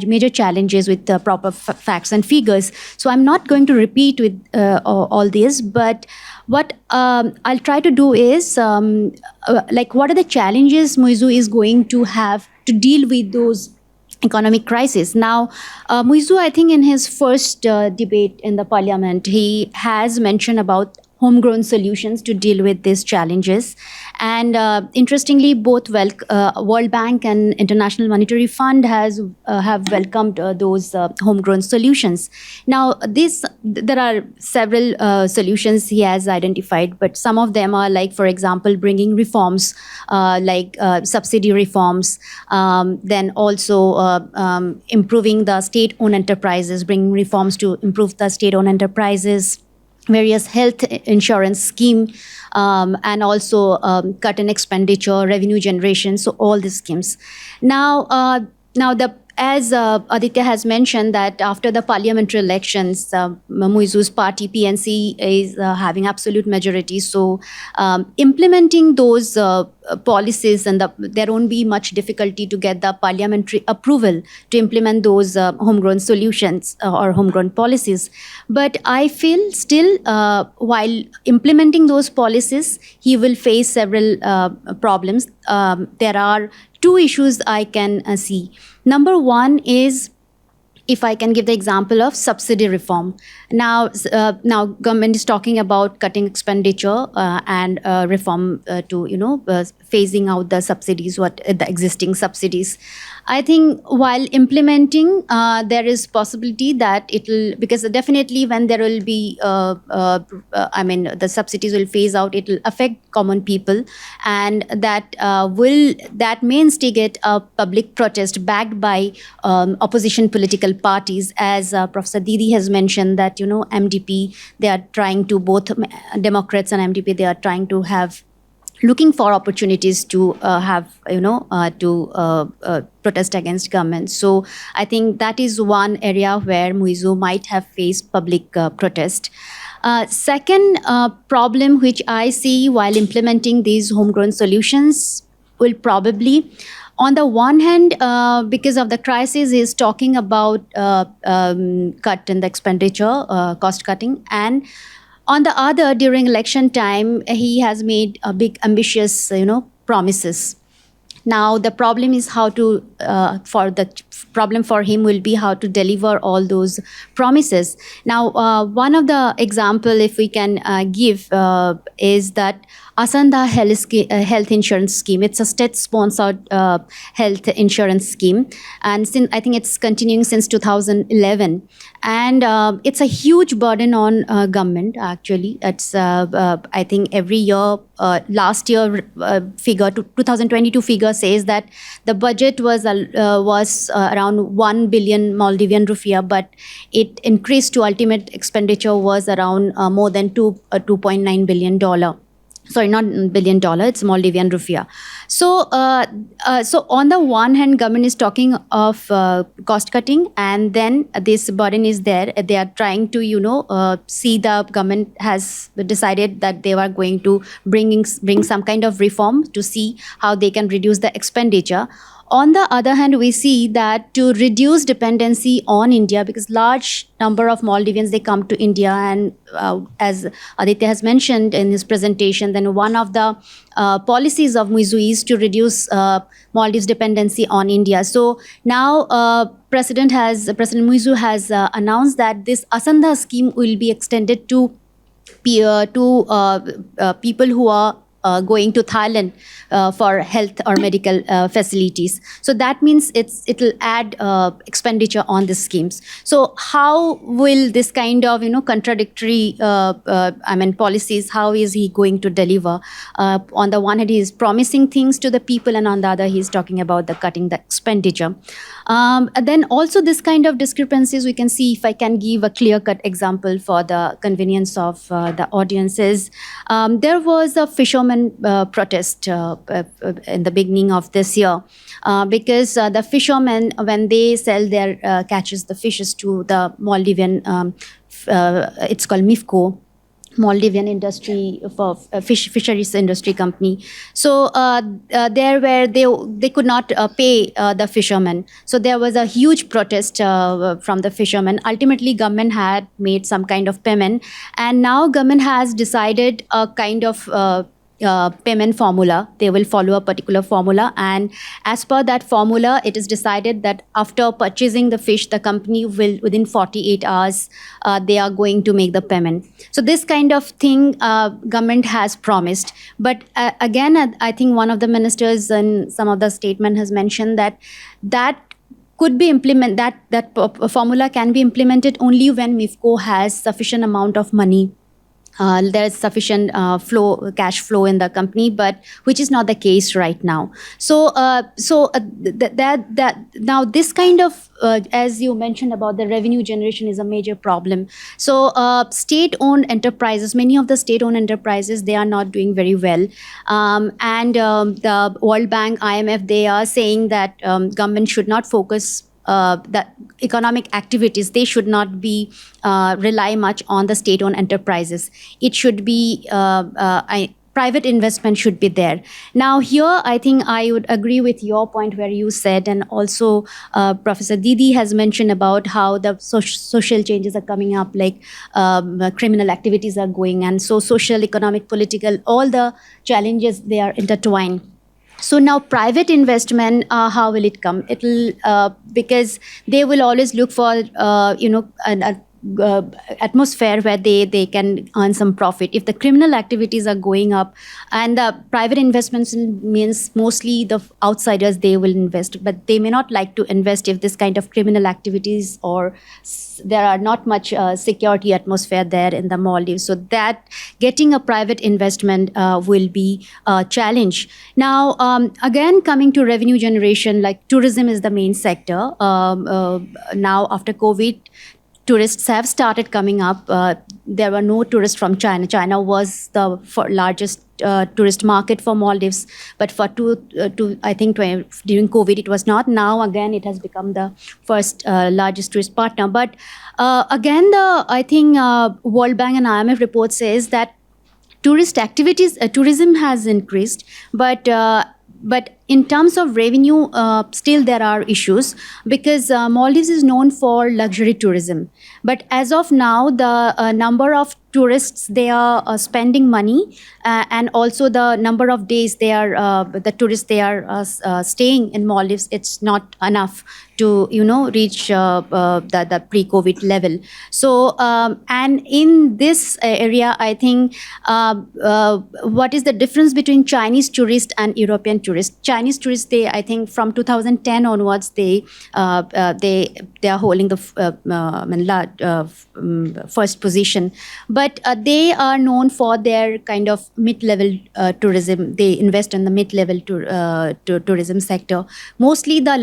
major challenges with the proper facts and figures. So I'm not going to repeat with all this, but what I'll try to do is like what are the challenges Muizzu is going to have to deal with those economic crisis. Now, Muizzu, I think in his first debate in the parliament, he has mentioned about homegrown solutions to deal with these challenges. And interestingly, both World Bank and International Monetary Fund have welcomed those homegrown solutions. Now, there are several solutions he has identified, but some of them are like, for example, bringing reforms like subsidy reforms, then also improving the state-owned enterprises, bringing reforms to improve the state-owned enterprises, various health insurance scheme, and also cut in expenditure, revenue generation, so all these schemes. Now, as Aditya has mentioned, that after the parliamentary elections, Muizzu's party PNC is having absolute majority. So implementing those policies, and there won't be much difficulty to get the parliamentary approval to implement those homegrown solutions or homegrown policies. But I feel still, while implementing those policies, he will face several problems. There are two issues I can see. Number one is, if I can give the example of subsidy reform. Now government is talking about cutting expenditure and reform to phasing out the subsidies, the existing subsidies. I think while implementing, there is possibility that it'll, because definitely when there will be, the subsidies will phase out, it will affect common people, and that may instigate a public protest backed by opposition political parties, as Professor Didi has mentioned that MDP, they are trying to, both Democrats and MDP, they are trying to have, looking for opportunities to protest against government. So I think that is one area where Muizzu might have faced public protest. Second problem which I see while implementing these homegrown solutions will probably, on the one hand, because of the crisis, is talking about cut in the expenditure, cost cutting, and on the other, during election time, he has made a big ambitious, promises. Now the problem is how to, problem for him will be how to deliver all those promises. Now, one of the example, if we can give, is that Asanda health insurance scheme. It's a state-sponsored health insurance scheme, and I think it's continuing since 2011. And it's a huge burden on government. Actually, it's I think every year. Last year figure, 2022 figure says that the budget was around 1 billion Maldivian rupiah, but it increased to ultimate expenditure was around more than $2.9 billion. Sorry, not $1 billion, it's Maldivian rupiah. So, so on the one hand, government is talking of cost cutting, and then this burden is there. They are trying to, see, the government has decided that they are going to bring some kind of reform to see how they can reduce the expenditure. On the other hand, we see that to reduce dependency on India, because large number of Maldivians, they come to India, and as Aditya has mentioned in his presentation, then one of the policies of Muizzu is to reduce Maldives' dependency on India. So now President Muizzu has announced that this Asanda scheme will be extended to people who are going to Thailand for health or medical facilities. So that means it'll add expenditure on the schemes. So how will this kind of contradictory policies, how is he going to deliver? On the one hand, he is promising things to the people, and on the other, he's talking about the cutting the expenditure. And then also this kind of discrepancies we can see, if I can give a clear-cut example for the convenience of the audiences. There was a fisherman protest in the beginning of this year because the fishermen, when they sell their catches, the fishes to the Maldivian, it's called MIFCO, Maldivian industry for fisheries industry company. So there where they could not pay the fishermen. So there was a huge protest from the fishermen. Ultimately, government had made some kind of payment, and now government has decided a kind of payment formula. They will follow a particular formula, and as per that formula, it is decided that after purchasing the fish, the company will, within 48 hours, they are going to make the payment. So this kind of thing government has promised. But again, I think one of the ministers in some of the statement has mentioned that could be that formula can be implemented only when MIFCO has sufficient amount of money. There is sufficient cash flow in the company, but which is not the case right now. So, that now this kind of, as you mentioned about the revenue generation, is a major problem. So, state-owned enterprises, many of the state-owned enterprises, they are not doing very well, and the World Bank, IMF, they are saying that government should not focus. That economic activities, they should not be rely much on the state-owned enterprises. It should be private investment should be there. Now here, I think I would agree with your point where you said, and also Professor Didi has mentioned about how the social changes are coming up, like criminal activities are going, and so social, economic, political, all the challenges, they are intertwined. So now private investment, how will it come? It will, because they will always look for, an atmosphere where they can earn some profit. If the criminal activities are going up, and the private investments means mostly the outsiders, they will invest, but they may not like to invest if this kind of criminal activities, or there are not much security atmosphere there in the Maldives. So that getting a private investment will be a challenge. Now, again, coming to revenue generation, like tourism is the main sector. Now after COVID, tourists have started coming up. There were no tourists from China. China was the largest tourist market for Maldives, but for I think during COVID it was not. Now again it has become the first largest tourist partner. But again, I think World Bank and IMF report says that tourist activities, tourism has increased, but in terms of revenue, still there are issues, because Maldives is known for luxury tourism. But as of now, the number of tourists, they are spending money, and also the number of days the tourists, they are staying in Maldives, it's not enough to reach the pre-COVID level. So and in this area, I think what is the difference between Chinese tourists and European tourists? Chinese tourists, they, I think from 2010 onwards, they are holding the first position, but they are known for their kind of mid-level tourism. They invest in the mid-level tourism sector. Mostly the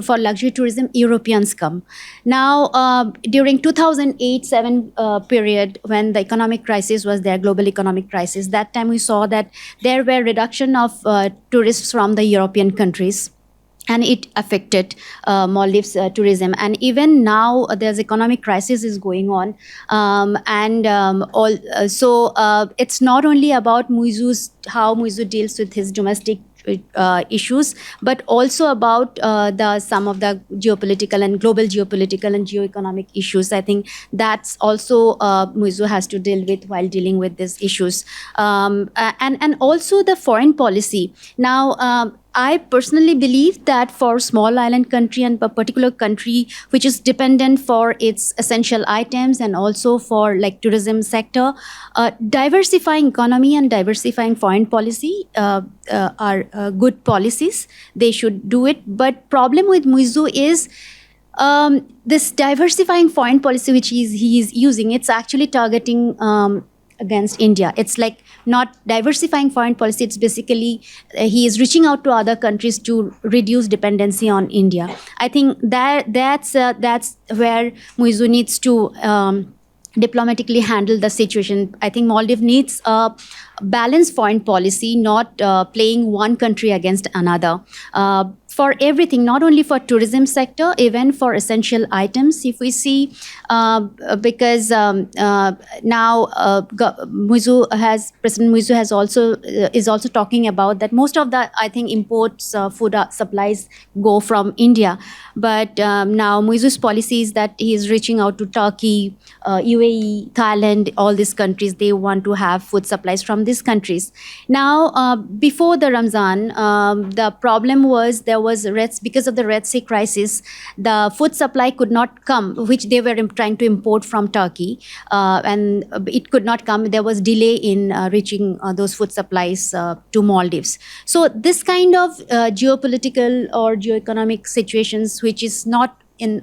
for luxury tourism, Europeans come. Now, during 2008-7 period, when the economic crisis was there, global economic crisis, that time we saw that there were reduction of tourists from the European countries, and it affected Maldives tourism. And even now, there's economic crisis is going on, so it's not only about how Muizzu deals with his domestic issues, but also about some of the geopolitical and global geopolitical and geoeconomic issues. I think that's also Muizzu has to deal with while dealing with these issues, and also the foreign policy. Now, I personally believe that for small island country and a particular country which is dependent for its essential items and also for like tourism sector, diversifying economy and diversifying foreign policy are good policies. They should do it. But problem with Muizzu is this diversifying foreign policy which he is using, it's actually targeting against India. It's like not diversifying foreign policy. It's basically he is reaching out to other countries to reduce dependency on India. I think that's where Muizzu needs to diplomatically handle the situation. I think Maldives needs a balanced foreign policy, not playing one country against another. For everything, not only for tourism sector, even for essential items. If we see, because now President Muizzu has also is also talking about that most of the imports food supplies go from India, but now Muizzu's policy is that he is reaching out to Turkey, UAE, Thailand, all these countries. They want to have food supplies from these countries. Now, before the Ramzan, the problem was because of the Red Sea crisis, the food supply could not come, which they were trying to import from Turkey, and it could not come. There was delay in reaching those food supplies to Maldives. So this kind of geopolitical or geoeconomic situations, which is not in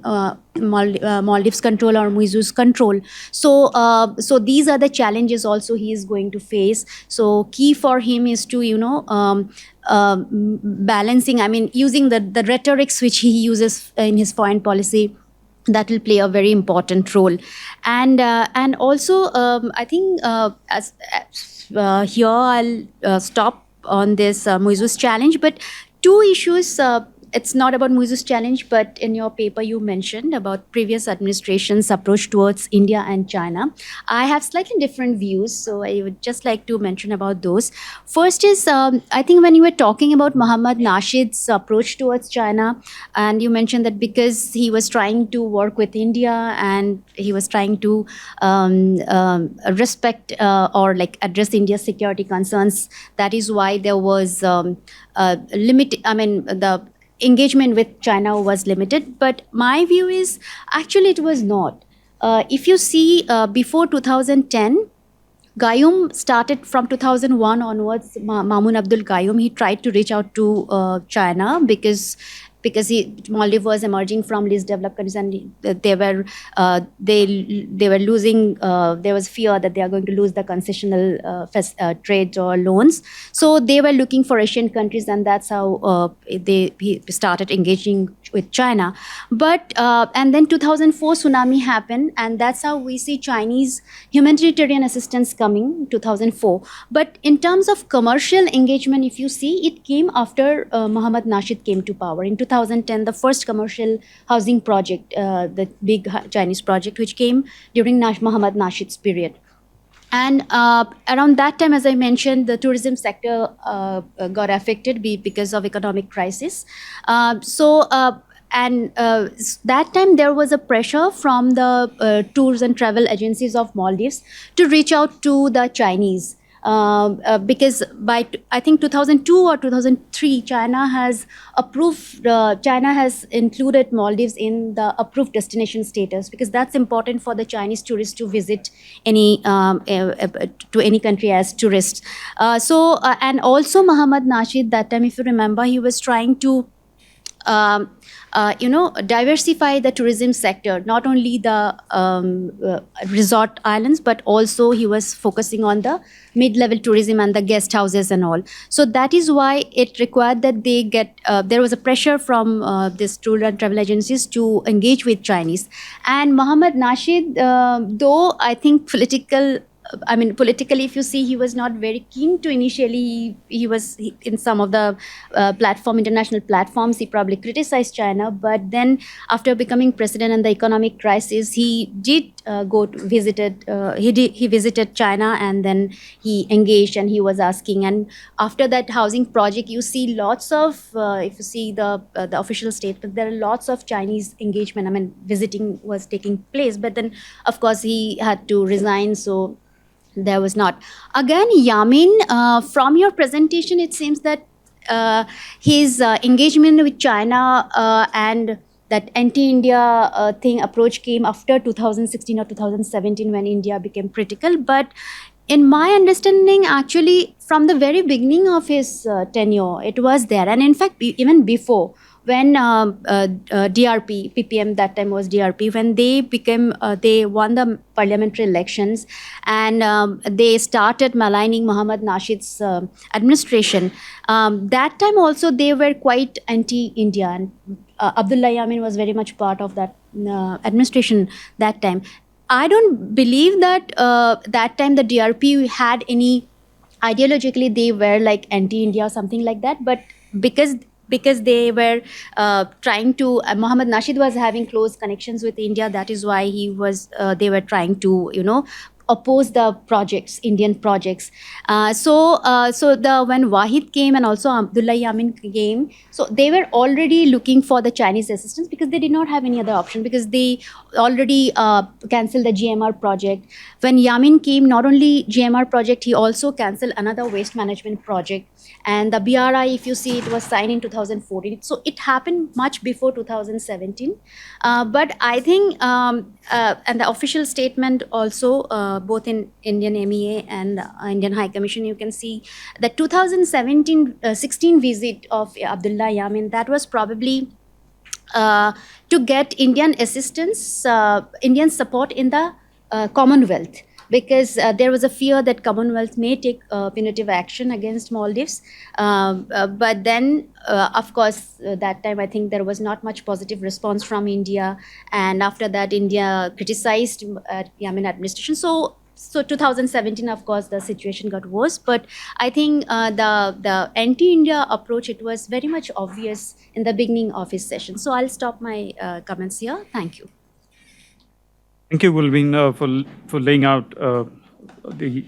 Maldives' control or Muizzu's control. So these are the challenges also he is going to face. So key for him is to, balancing, using the rhetorics which he uses in his foreign policy. That will play a very important role. And also, I think here I'll stop on this Muizzu's challenge. But two issues, it's not about Muizzu's challenge, but in your paper you mentioned about previous administration's approach towards India and China. I have slightly different views, so I would just like to mention about those. First is, I think when you were talking about Mohamed Nasheed's approach towards China, and you mentioned that because he was trying to work with India and he was trying to respect or like address India's security concerns, that is why there was the engagement with China was limited. But my view is actually it was not. If you see before 2010, Gayoom started from 2001 onwards. Mamun Abdul Gayoom, he tried to reach out to China because Maldives was emerging from least developed countries, and they were losing. There was fear that they are going to lose the concessional trade or loans. So they were looking for Asian countries, and that's how he started engaging with China. But and then 2004 tsunami happened, and that's how we see Chinese humanitarian assistance coming 2004. But in terms of commercial engagement, if you see, it came after Mohamed Nasheed came to power in 2010. The first commercial housing project, the big Chinese project, which came during Mohamed Nasheed's period. And around that time, as I mentioned, the tourism sector got affected because of economic crisis. That time there was a pressure from the tours and travel agencies of Maldives to reach out to the Chinese. Because by I think 2002 or 2003, China has included Maldives in the approved destination status, because that's important for the Chinese tourists to visit any country as tourists. And also Mohamed Nasheed, that time, if you remember, he was trying to diversify the tourism sector, not only the resort islands, but also he was focusing on the mid-level tourism and the guest houses and all. So that is why it required that they get, there was a pressure from this tour and travel agencies to engage with Chinese. And Mohamed Nasheed, though I think politically, if you see, he was not very keen to initially. He was in some of the international platforms, he probably criticized China. But then after becoming president and the economic crisis, he did he visited China, and then he engaged and he was asking. And after that housing project, you see lots of, if you see the official statement, there are lots of Chinese engagement. Visiting was taking place. But then, of course, he had to resign. So there was not. Again, Yamin, from your presentation, it seems that his engagement with China and that anti-India thing approach came after 2016 or 2017 when India became critical. But in my understanding, actually, from the very beginning of his tenure, it was there. And in fact, even before, when DRP, PPM, that time was DRP, when they became, they won the parliamentary elections and they started maligning Mohammad Nasheed's administration. That time also they were quite anti-India, and Abdullah Yamin was very much part of that administration that time. I don't believe that that time the DRP had any ideologically they were like anti-India or something like that, but because they were trying to Mohammad Nasheed was having close connections with India, that is why they were trying to oppose the projects, Indian projects. So when Wahid came and also Abdullah Yamin came, so they were already looking for the Chinese assistance because they did not have any other option, because they already cancelled the GMR project. When Yamin came, not only GMR project, he also cancelled another waste management project. And the BRI, if you see, it was signed in 2014. So it happened much before 2017. But I think, and the official statement also, both in Indian MEA and Indian High Commission, you can see the 2016 visit of Abdullah Yamin, that was probably to get Indian assistance, Indian support in the Commonwealth, because there was a fear that Commonwealth may take punitive action against Maldives. But then, of course, that time I think there was not much positive response from India. And after that, India criticized Yamin administration. So 2017, of course, the situation got worse. But I think the anti-India approach, it was very much obvious in the beginning of his session. So I'll stop my comments here. Thank you. Thank you, Gulbin, for laying out the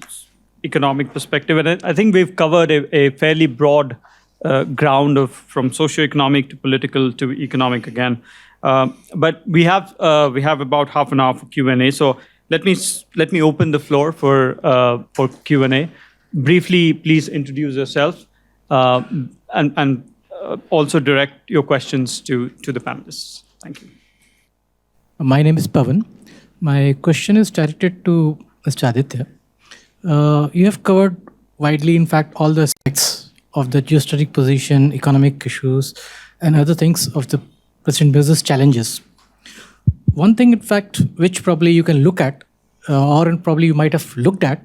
economic perspective. And I think we've covered a fairly broad ground from socioeconomic to political to economic again. But we have about half an hour for Q&A. So let me open the floor for Q&A. Briefly, please introduce yourself and also direct your questions to the panelists. Thank you. My name is Pavan. My question is directed to Mr. Aditya. You have covered widely, in fact, all the aspects of the geostrategic position, economic issues, and other things of the President Muizzu's challenges. One thing, in fact, which probably you can look at, or probably you might have looked at,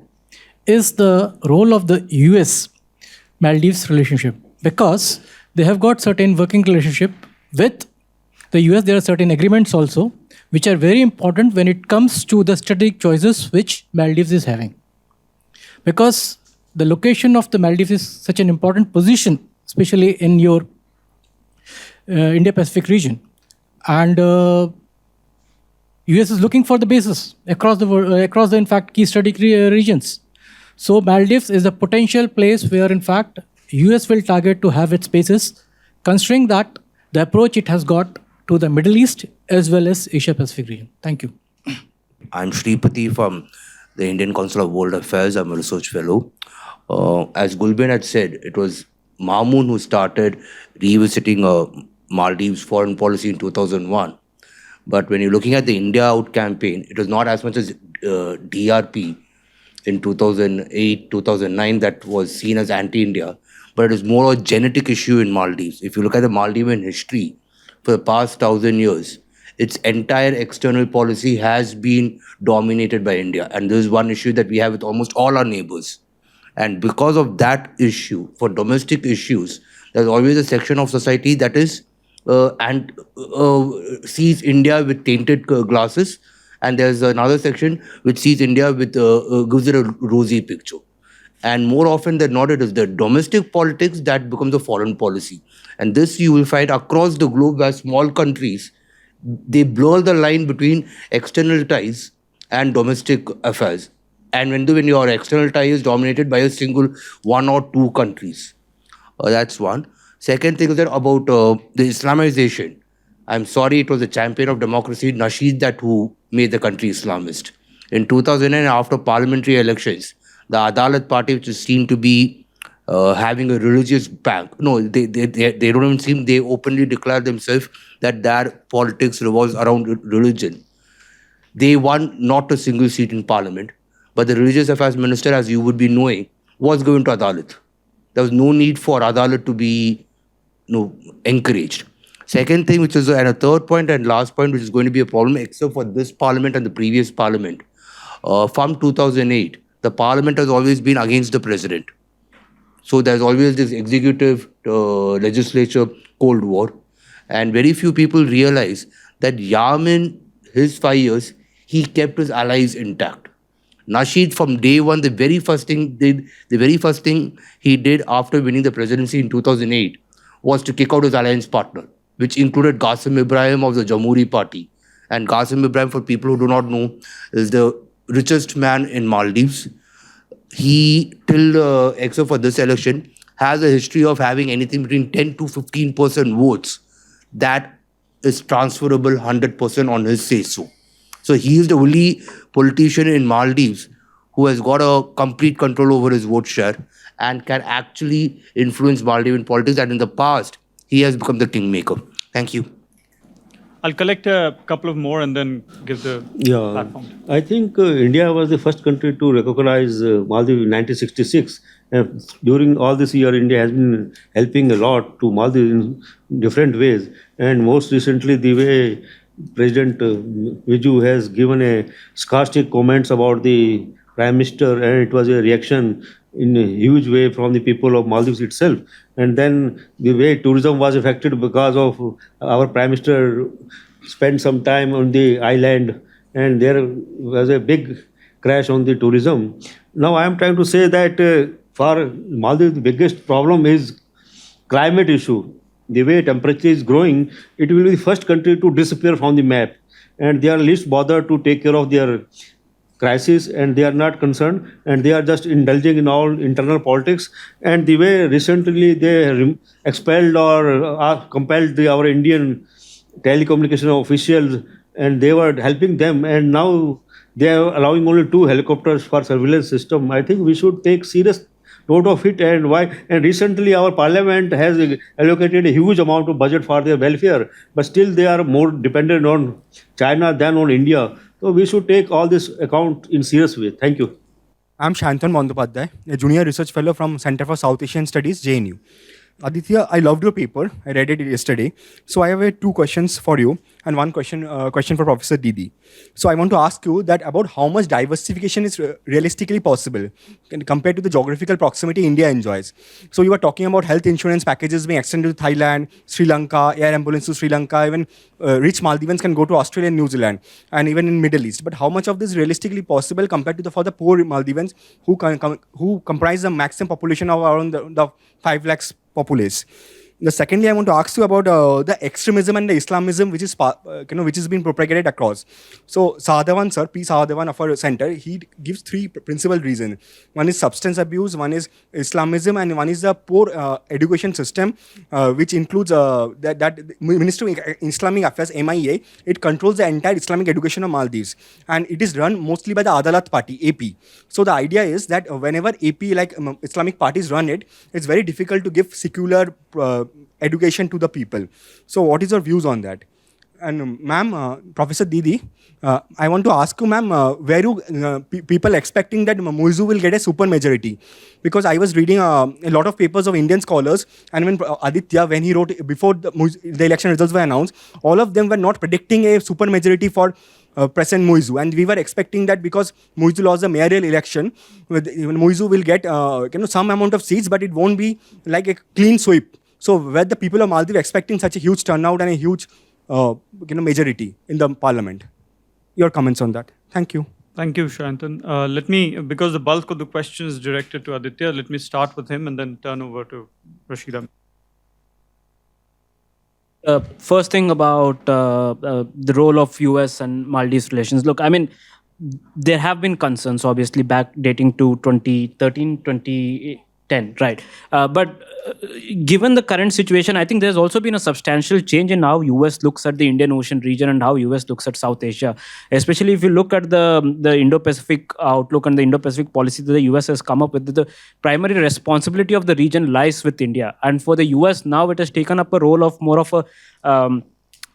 is the role of the US-Maldives relationship, because they have got certain working relationship with the US. There are certain agreements also, which are very important when it comes to the strategic choices which Maldives is having. Because the location of the Maldives is such an important position, especially in your Indo-Pacific region. And US is looking for the bases across the in fact, key strategic regions. So Maldives is a potential place where, in fact, US will target to have its bases, considering that the approach it has got to the Middle East as well as Asia-Pacific region. Thank you. I'm Shripati from the Indian Council of World Affairs. I'm a research fellow. As Gulbin had said, it was Mamoon who started revisiting Maldives foreign policy in 2001. But when you're looking at the India Out campaign, it was not as much as DRP in 2008, 2009 that was seen as anti-India, but it is more a genetic issue in Maldives. If you look at the Maldivian history, for the past 1,000 years, its entire external policy has been dominated by India. And this is one issue that we have with almost all our neighbors. And because of that issue, for domestic issues, there's always a section of society that is sees India with tainted glasses. And there's another section which sees India with, gives it a rosy picture. And more often than not, it is the domestic politics that becomes a foreign policy. And this you will find across the globe, where small countries, they blur the line between external ties and domestic affairs. And when your external tie is dominated by a single one or two countries. That's one. Second thing is that about the Islamization. I'm sorry, it was the champion of democracy, Nasheed, who made the country Islamist. In 2009, after parliamentary elections, the Adalat party, which is seen to be having a religious bank. No, they don't even seem, they openly declare themselves that their politics revolves around religion. They won not a single seat in parliament, but the religious affairs minister, as you would be knowing, was going to Adalat. There was no need for Adalat to be encouraged. Second thing, which is, and a third point and last point, which is going to be a problem, except for this parliament and the previous parliament, from 2008, the parliament has always been against the president. So there's always this executive legislature Cold War. And very few people realize that Yamin, his 5 years, he kept his allies intact. Nasheed, from day one, the very first thing he did after winning the presidency in 2008 was to kick out his alliance partner, which included Qasim Ibrahim of the Jamhuri Party. And Qasim Ibrahim, for people who do not know, is the richest man in Maldives. He, except for this election, has a history of having anything between 10 to 15% votes that is transferable 100% on his say-so. So he is the only politician in Maldives who has got a complete control over his vote share and can actually influence Maldivian politics. And in the past, he has become the kingmaker. Thank you. I'll collect a couple of more and then give the platform. I think India was the first country to recognize Maldives in 1966. During all this year, India has been helping a lot to Maldives in different ways. And most recently, the way President Muizzu has given a sarcastic comments about the Prime Minister, and it was a reaction in a huge way from the people of Maldives itself. And then the way tourism was affected because of our Prime Minister spent some time on the island, and there was a big crash on the tourism. Now I am trying to say that for Maldives, the biggest problem is climate issue. The way temperature is growing, it will be the first country to disappear from the map. And they are least bothered to take care of their crisis, and they are not concerned, and they are just indulging in all internal politics. And the way recently they expelled or compelled our Indian telecommunication officials, and they were helping them, and now they are allowing only 2 helicopters for surveillance system. I think we should take serious note of it. And why? And recently our parliament has allocated a huge amount of budget for their welfare, but still they are more dependent on China than on India. So we should take all this account in serious way. Thank you. I'm Shantanu Bandopadhyay, a junior research fellow from Center for South Asian Studies, JNU. Aditya, I loved your paper. I read it yesterday. So I have 2 questions for you and one question for Professor Didi. So I want to ask you that about how much diversification is realistically possible compared to the geographical proximity India enjoys. So you were talking about health insurance packages being extended to Thailand, Sri Lanka, air ambulance to Sri Lanka, even rich Maldivians can go to Australia and New Zealand, and even in Middle East. But how much of this is realistically possible compared to for the poor Maldivians who comprise the maximum population of around the 5 lakhs populace? Secondly, I want to ask you about the extremism and the Islamism which is being propagated across. So Sahadavan sir, P. Sahadavan of our center, he gives 3 principal reasons. One is substance abuse, one is Islamism, and one is the poor education system, which includes that Ministry of Islamic Affairs, MIA. It controls the entire Islamic education of Maldives, and it is run mostly by the Adalat party, AP. So the idea is that whenever AP Islamic parties run it, it's very difficult to give secular education to the people. So what is your views on that? And ma'am, Professor Didi, I want to ask you, ma'am, were you people expecting that Muizzu will get a super majority? Because I was reading a lot of papers of Indian scholars, and when Aditya, when he wrote before the election results were announced, all of them were not predicting a super majority for President Muizzu, and we were expecting that because Muizzu lost the mayoral election, Muizzu will get some amount of seats, but it won't be like a clean sweep. So were the people of Maldives expecting such a huge turnout and a huge majority in the parliament? Your comments on that. Thank you. Thank you, Shantanu. Let me, because the bulk of the question is directed to Aditya, let me start with him and then turn over to Rasheeda. First thing about the role of US and Maldives relations. Look, I mean, there have been concerns, obviously, back dating to 2013, 10, right. But given the current situation, I think there's also been a substantial change in how US looks at the Indian Ocean region and how US looks at South Asia. Especially if you look at the Indo-Pacific outlook and the Indo-Pacific policy that the US has come up with, the primary responsibility of the region lies with India. And for the US now, it has taken up a role of more of a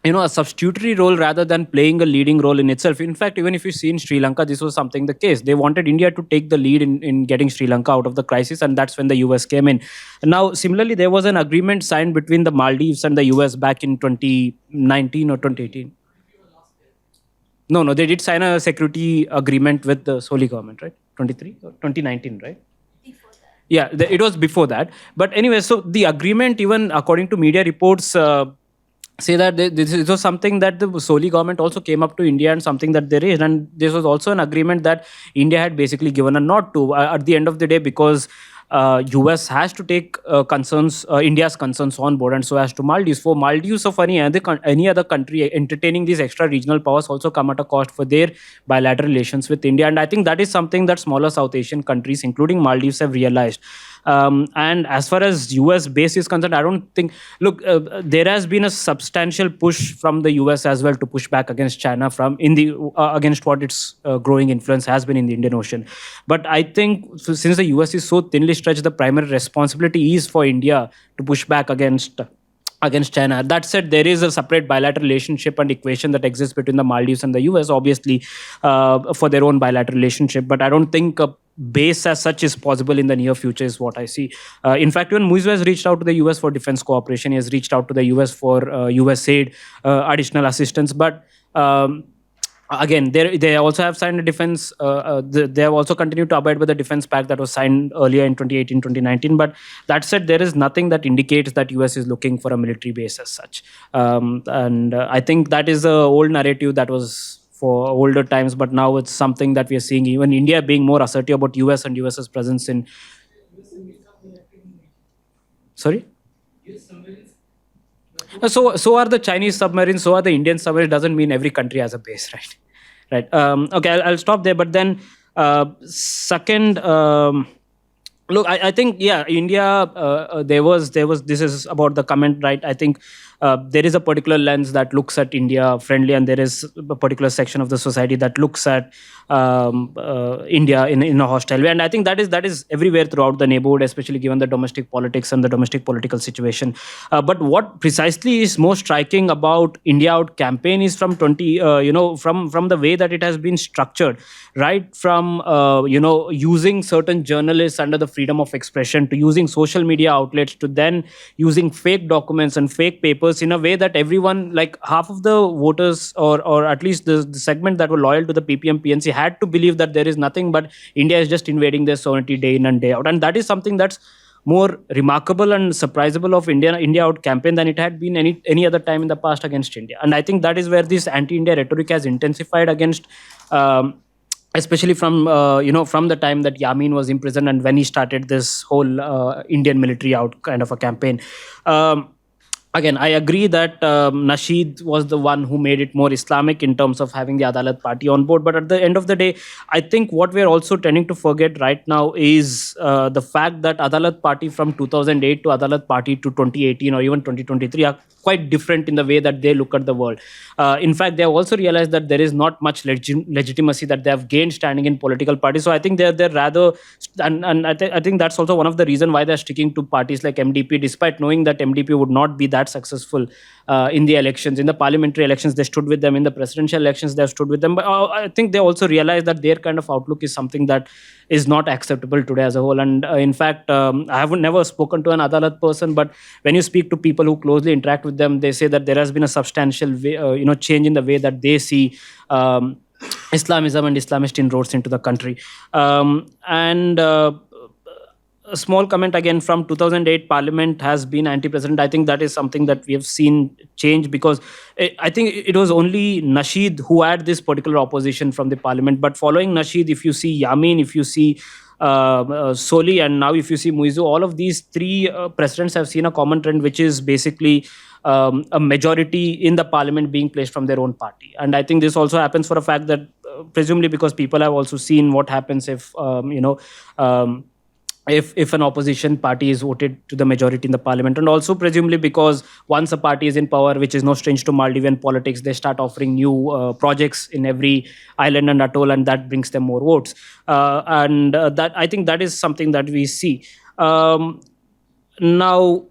a substitutory role rather than playing a leading role in itself. In fact, even if you see in Sri Lanka, this was something the case. They wanted India to take the lead in getting Sri Lanka out of the crisis, and that's when the US came in. And now, similarly, there was an agreement signed between the Maldives and the US back in 2019 or 2018. No, they did sign a security agreement with the Soli government, right? 23 or 2019, right? Yeah, it was before that. But anyway, so the agreement, even according to media reports, say that this was something that the Soli government also came up to India and something that they raised. And this was also an agreement that India had basically given a nod to at the end of the day, because US has to take India's concerns on board, and so as to Maldives. For Maldives or for any other country, entertaining these extra regional powers also come at a cost for their bilateral relations with India. And I think that is something that smaller South Asian countries, including Maldives, have realized. And as far as US base is concerned, I don't think, there has been a substantial push from the US as well to push back against China against what its growing influence has been in the Indian Ocean. But I think since the US is so thinly stretched, the primary responsibility is for India to push back against China. That said, there is a separate bilateral relationship and equation that exists between the Maldives and the US, obviously, for their own bilateral relationship. But I don't think a base as such is possible in the near future, is what I see. In fact, when Muizzu has reached out to the US for defense cooperation, he has reached out to the US for USAID, additional assistance. But again, they also have signed a defense. They have also continued to abide by the defense pact that was signed earlier in 2018, 2019. But that said, there is nothing that indicates that US is looking for a military base as such. And I think that is the old narrative that was for older times, but now it's something that we are seeing, even India being more assertive about US and US's presence in. Sorry? So are the Chinese submarines, so are the Indian submarines. Doesn't mean every country has a base, right? Right. Okay, I'll stop there. But then, second, I think, yeah, India, there was, this is about the comment, right? I think there is a particular lens that looks at India friendly, and there is a particular section of the society that looks at India in a hostile way. And I think that is everywhere throughout the neighborhood, especially given the domestic politics and the domestic political situation. But what precisely is most striking about India Out campaign is from from the way that it has been structured, right? From using certain journalists under the freedom of expression, to using social media outlets, to then using fake documents and fake papers in a way that everyone, like half of the voters, or at least the segment that were loyal to the PPM PNC, had to believe that there is nothing but India is just invading their sovereignty day in and day out. And that is something that's more remarkable and surprisable of India Out campaign than it had been any other time in the past against India. And I think that is where this anti-India rhetoric has intensified against, especially from the time that Yamin was imprisoned and when he started this whole Indian military out kind of a campaign. Again, I agree that Nasheed was the one who made it more Islamic in terms of having the Adalat party on board. But at the end of the day, I think what we're also tending to forget right now is the fact that Adalat party from 2008 to Adalat party to 2018 or even 2023 are quite different in the way that they look at the world. In fact, they have also realized that there is not much legitimacy that they have gained standing in political parties. So I think they're rather, and I think that's also one of the reasons why they're sticking to parties like MDP, despite knowing that MDP would not be that successful in the elections. In the parliamentary elections, they stood with them. In the presidential elections, they have stood with them. But I think they also realize that their kind of outlook is something that is not acceptable today as a whole. And in fact, I haven't never spoken to an Adalat person, but when you speak to people who closely interact with them, they say that there has been a substantial change in the way that they see Islamism and Islamist inroads into the country. A small comment again, from 2008 Parliament has been anti-president. I think that is something that we have seen change, because I think it was only Nasheed who had this particular opposition from the Parliament. But following Nasheed, if you see Yamin, if you see Soli, and now if you see Muizzu, all of these three presidents have seen a common trend, which is basically a majority in the Parliament being placed from their own party. And I think this also happens for a fact that presumably because people have also seen what happens if if an opposition party is voted to the majority in the parliament, and also presumably because once a party is in power, which is no strange to Maldivian politics, they start offering new projects in every island and atoll, and that brings them more votes. And that, I think, that is something that we see. Now,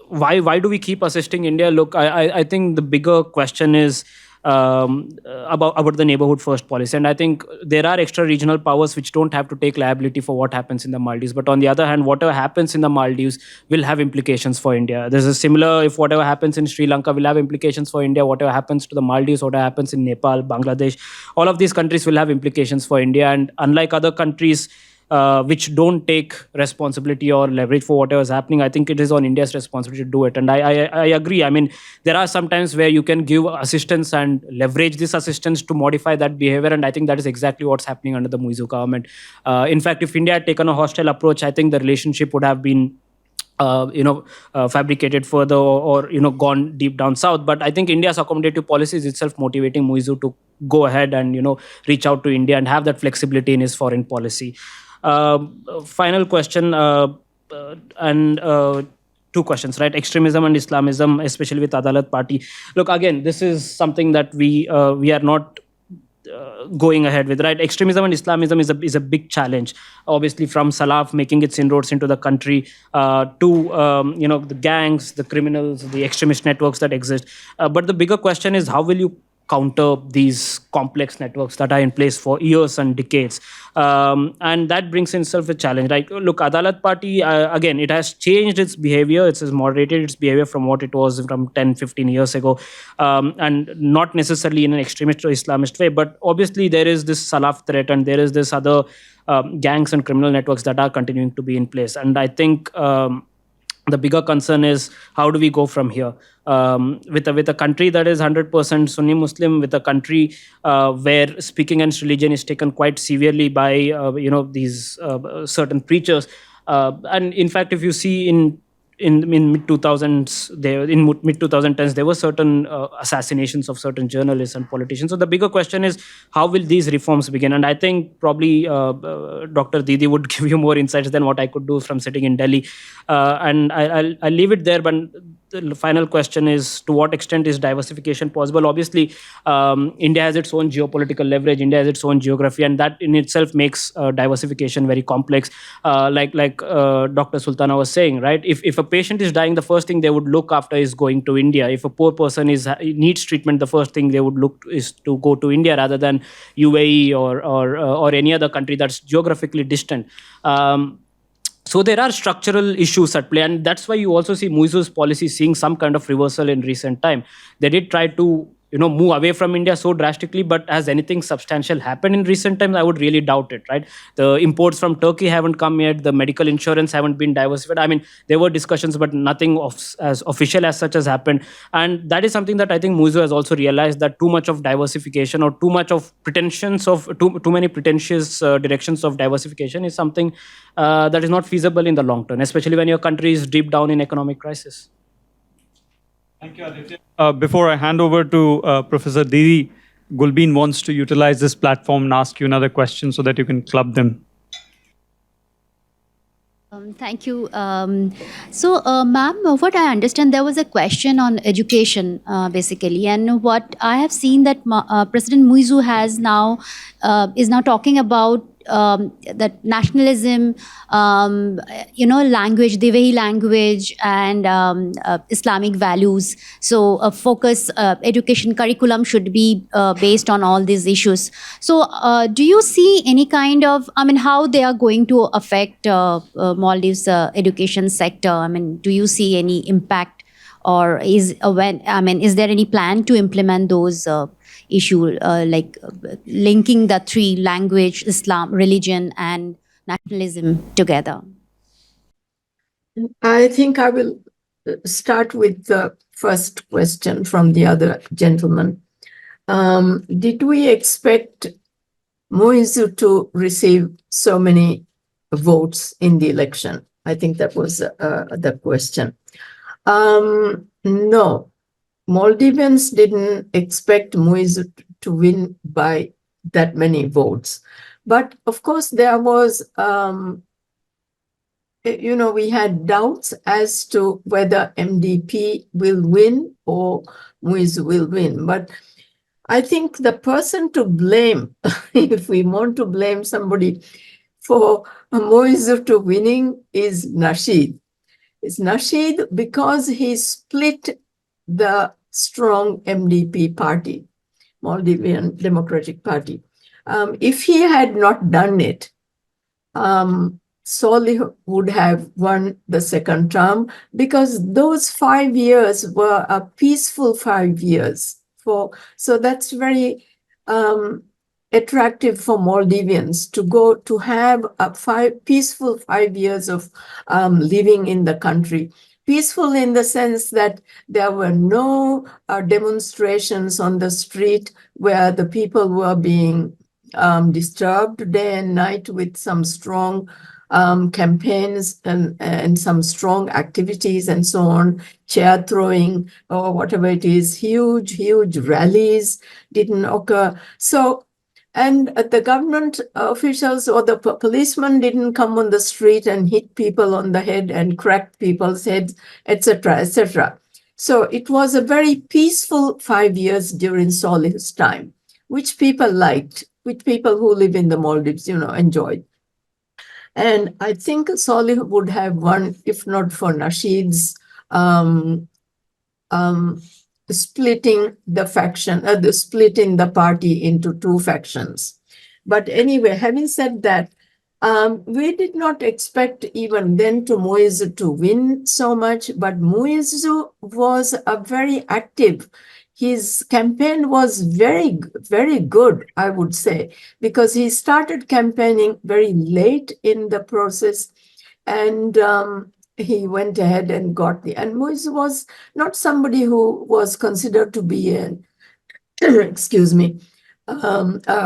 why do we keep assisting India? Look, I think the bigger question is about the neighborhood first policy, and I think there are extra regional powers which don't have to take liability for what happens in the Maldives. But on the other hand, whatever happens in the Maldives will have implications for India. There's a similar, if whatever happens in Sri Lanka will have implications for India, whatever happens to the Maldives, whatever happens in Nepal, Bangladesh, all of these countries will have implications for India. And unlike other countries which don't take responsibility or leverage for whatever is happening, I think it is on India's responsibility to do it. And I agree. I mean, there are some times where you can give assistance and leverage this assistance to modify that behavior. And I think that is exactly what's happening under the Muizzu government. In fact, if India had taken a hostile approach, I think the relationship would have been fabricated further, or gone deep down south. But I think India's accommodative policy is itself motivating Muizzu to go ahead and reach out to India and have that flexibility in his foreign policy. Final question, and two questions, right? Extremism and Islamism, especially with Adalat Party. Look, again, this is something that we are not going ahead with, right? Extremism and Islamism is a big challenge. Obviously, from Salaf making its inroads into the country to the gangs, the criminals, the extremist networks that exist. But the bigger question is, how will you counter these complex networks that are in place for years and decades? And that brings in itself a challenge. Like, look, Adalat Party, again, it has changed its behavior. It has moderated its behavior from what it was from 10, 15 years ago. And not necessarily in an extremist or Islamist way, but obviously there is this Salaf threat, and there is this other gangs and criminal networks that are continuing to be in place. And I think the bigger concern is, how do we go from here? With a country that is 100% Sunni Muslim, with a country where speaking against religion is taken quite severely by these certain preachers, and in fact, if you see in mid 2000s, in mid 2010s, there were certain assassinations of certain journalists and politicians. So the bigger question is, how will these reforms begin? And I think probably Dr. Didi would give you more insights than what I could do from sitting in Delhi. And I'll leave it there. But the final question is, to what extent is diversification possible? Obviously, India has its own geopolitical leverage. India has its own geography, and that in itself makes diversification very complex. Like Dr. Sultana was saying, right? If a patient is dying, the first thing they would look after is going to India. If a poor person needs treatment, the first thing they would look is to go to India rather than UAE or any other country that's geographically distant. So there are structural issues at play, and that's why you also see Muizzu's policy seeing some kind of reversal in recent time. They did try to move away from India so drastically, but has anything substantial happened in recent times? I would really doubt it, right? The imports from Turkey haven't come yet. The medical insurance haven't been diversified. I mean, there were discussions, but nothing as official as such has happened. And that is something that I think Muizzu has also realized, that too much of diversification or too much of pretensions of too many pretentious directions of diversification is something that is not feasible in the long term, especially when your country is deep down in economic crisis. Thank you, Aditya. Before I hand over to Professor Didi, Gulbin wants to utilize this platform and ask you another question so that you can club them. Thank you. Ma'am, what I understand, there was a question on education, basically, and what I have seen that President Muizzu has now is now talking about that nationalism, language, Divehi language, and Islamic values. So, focus education curriculum should be based on all these issues. So, do you see any kind of, how they are going to affect Maldives education sector? Do you see any impact, or is there any plan to implement those issue, like linking the three: language, Islam, religion, and nationalism together? I think I will start with the first question from the other gentleman. Did we expect Muizzu to receive so many votes in the election? I think that was the question. No. Maldivians didn't expect Muizzu to win by that many votes. But of course, there was we had doubts as to whether MDP will win or Muizzu will win. But I think the person to blame, if we want to blame somebody for Muizzu to winning, is Nasheed. It's Nasheed because he split the strong MDP party, Maldivian Democratic Party. If he had not done it, Solih would have won the second term because those 5 years were a peaceful 5 years. So that's very attractive for Maldivians to have a peaceful 5 years of living in the country. Peaceful in the sense that there were no demonstrations on the street where the people were being disturbed day and night with some strong campaigns and some strong activities and so on, chair throwing or whatever it is, huge rallies didn't occur. So, and the government officials or the policemen didn't come on the street and hit people on the head and crack people's heads, etc., etc. So it was a very peaceful 5 years during Solih's time, which people liked, which people who live in the Maldives, enjoyed. And I think Solih would have won if not for Nasheed's splitting the party into two factions. But anyway, having said that, we did not expect even then to Muizzu to win so much, but Muizzu was a very active. His campaign was very, very good, I would say, because he started campaigning very late in the process, and he went ahead and got and Muizzu was not somebody who was considered to be an, a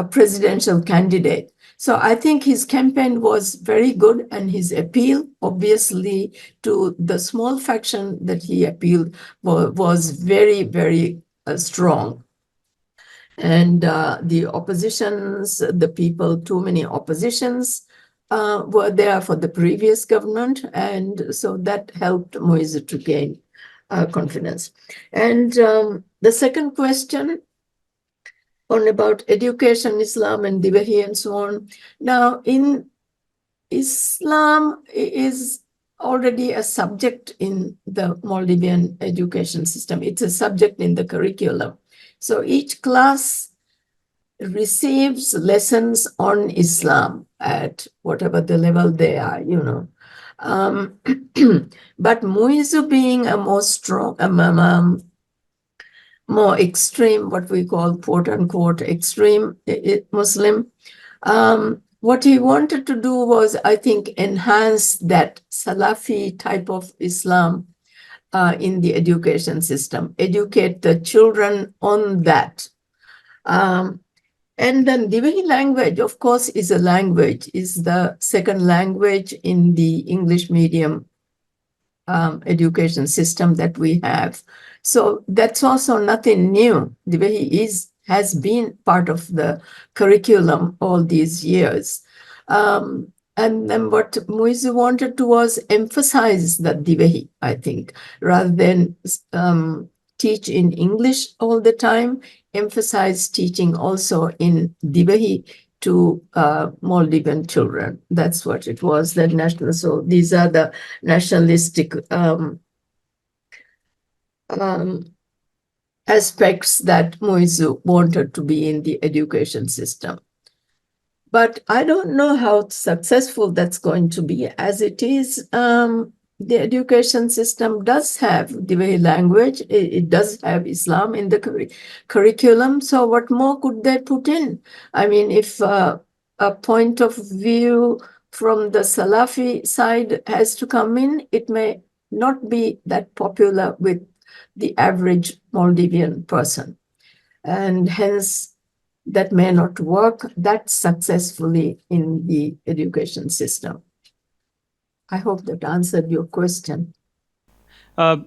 presidential candidate. So I think his campaign was very good, and his appeal, obviously, to the small faction that he appealed was very, very strong. And the oppositions, the people, too many oppositions, were there for the previous government, and so that helped Muizzu to gain confidence. And the second question on about education, Islam, and Divahi, and so on. Now, in Islam is already a subject in the Maldivian education system. It's a subject in the curriculum. So each class receives lessons on Islam at whatever the level they are, But Muizzu being a more strong, more extreme, what we call quote unquote extreme Muslim, what he wanted to do was, I think, enhance that Salafi type of Islam in the education system, educate the children on that. And then Divahi language, of course, is the second language in the English medium education system that we have. So that's also nothing new. Divahi has been part of the curriculum all these years. And then what Muizzu wanted to was emphasize the Divahi, I think, rather than teach in English all the time, emphasize teaching also in Divahi to Maldivian children. That's what it was, the national. So these are the nationalistic aspects that Muizzu wanted to be in the education system. But I don't know how successful that's going to be. As it is, the education system does have Divahi language. It does have Islam in the curriculum. So what more could they put in? I mean, if a point of view from the Salafi side has to come in, it may not be that popular with the average Maldivian person. And hence, that may not work that successfully in the education system. I hope that answered your question.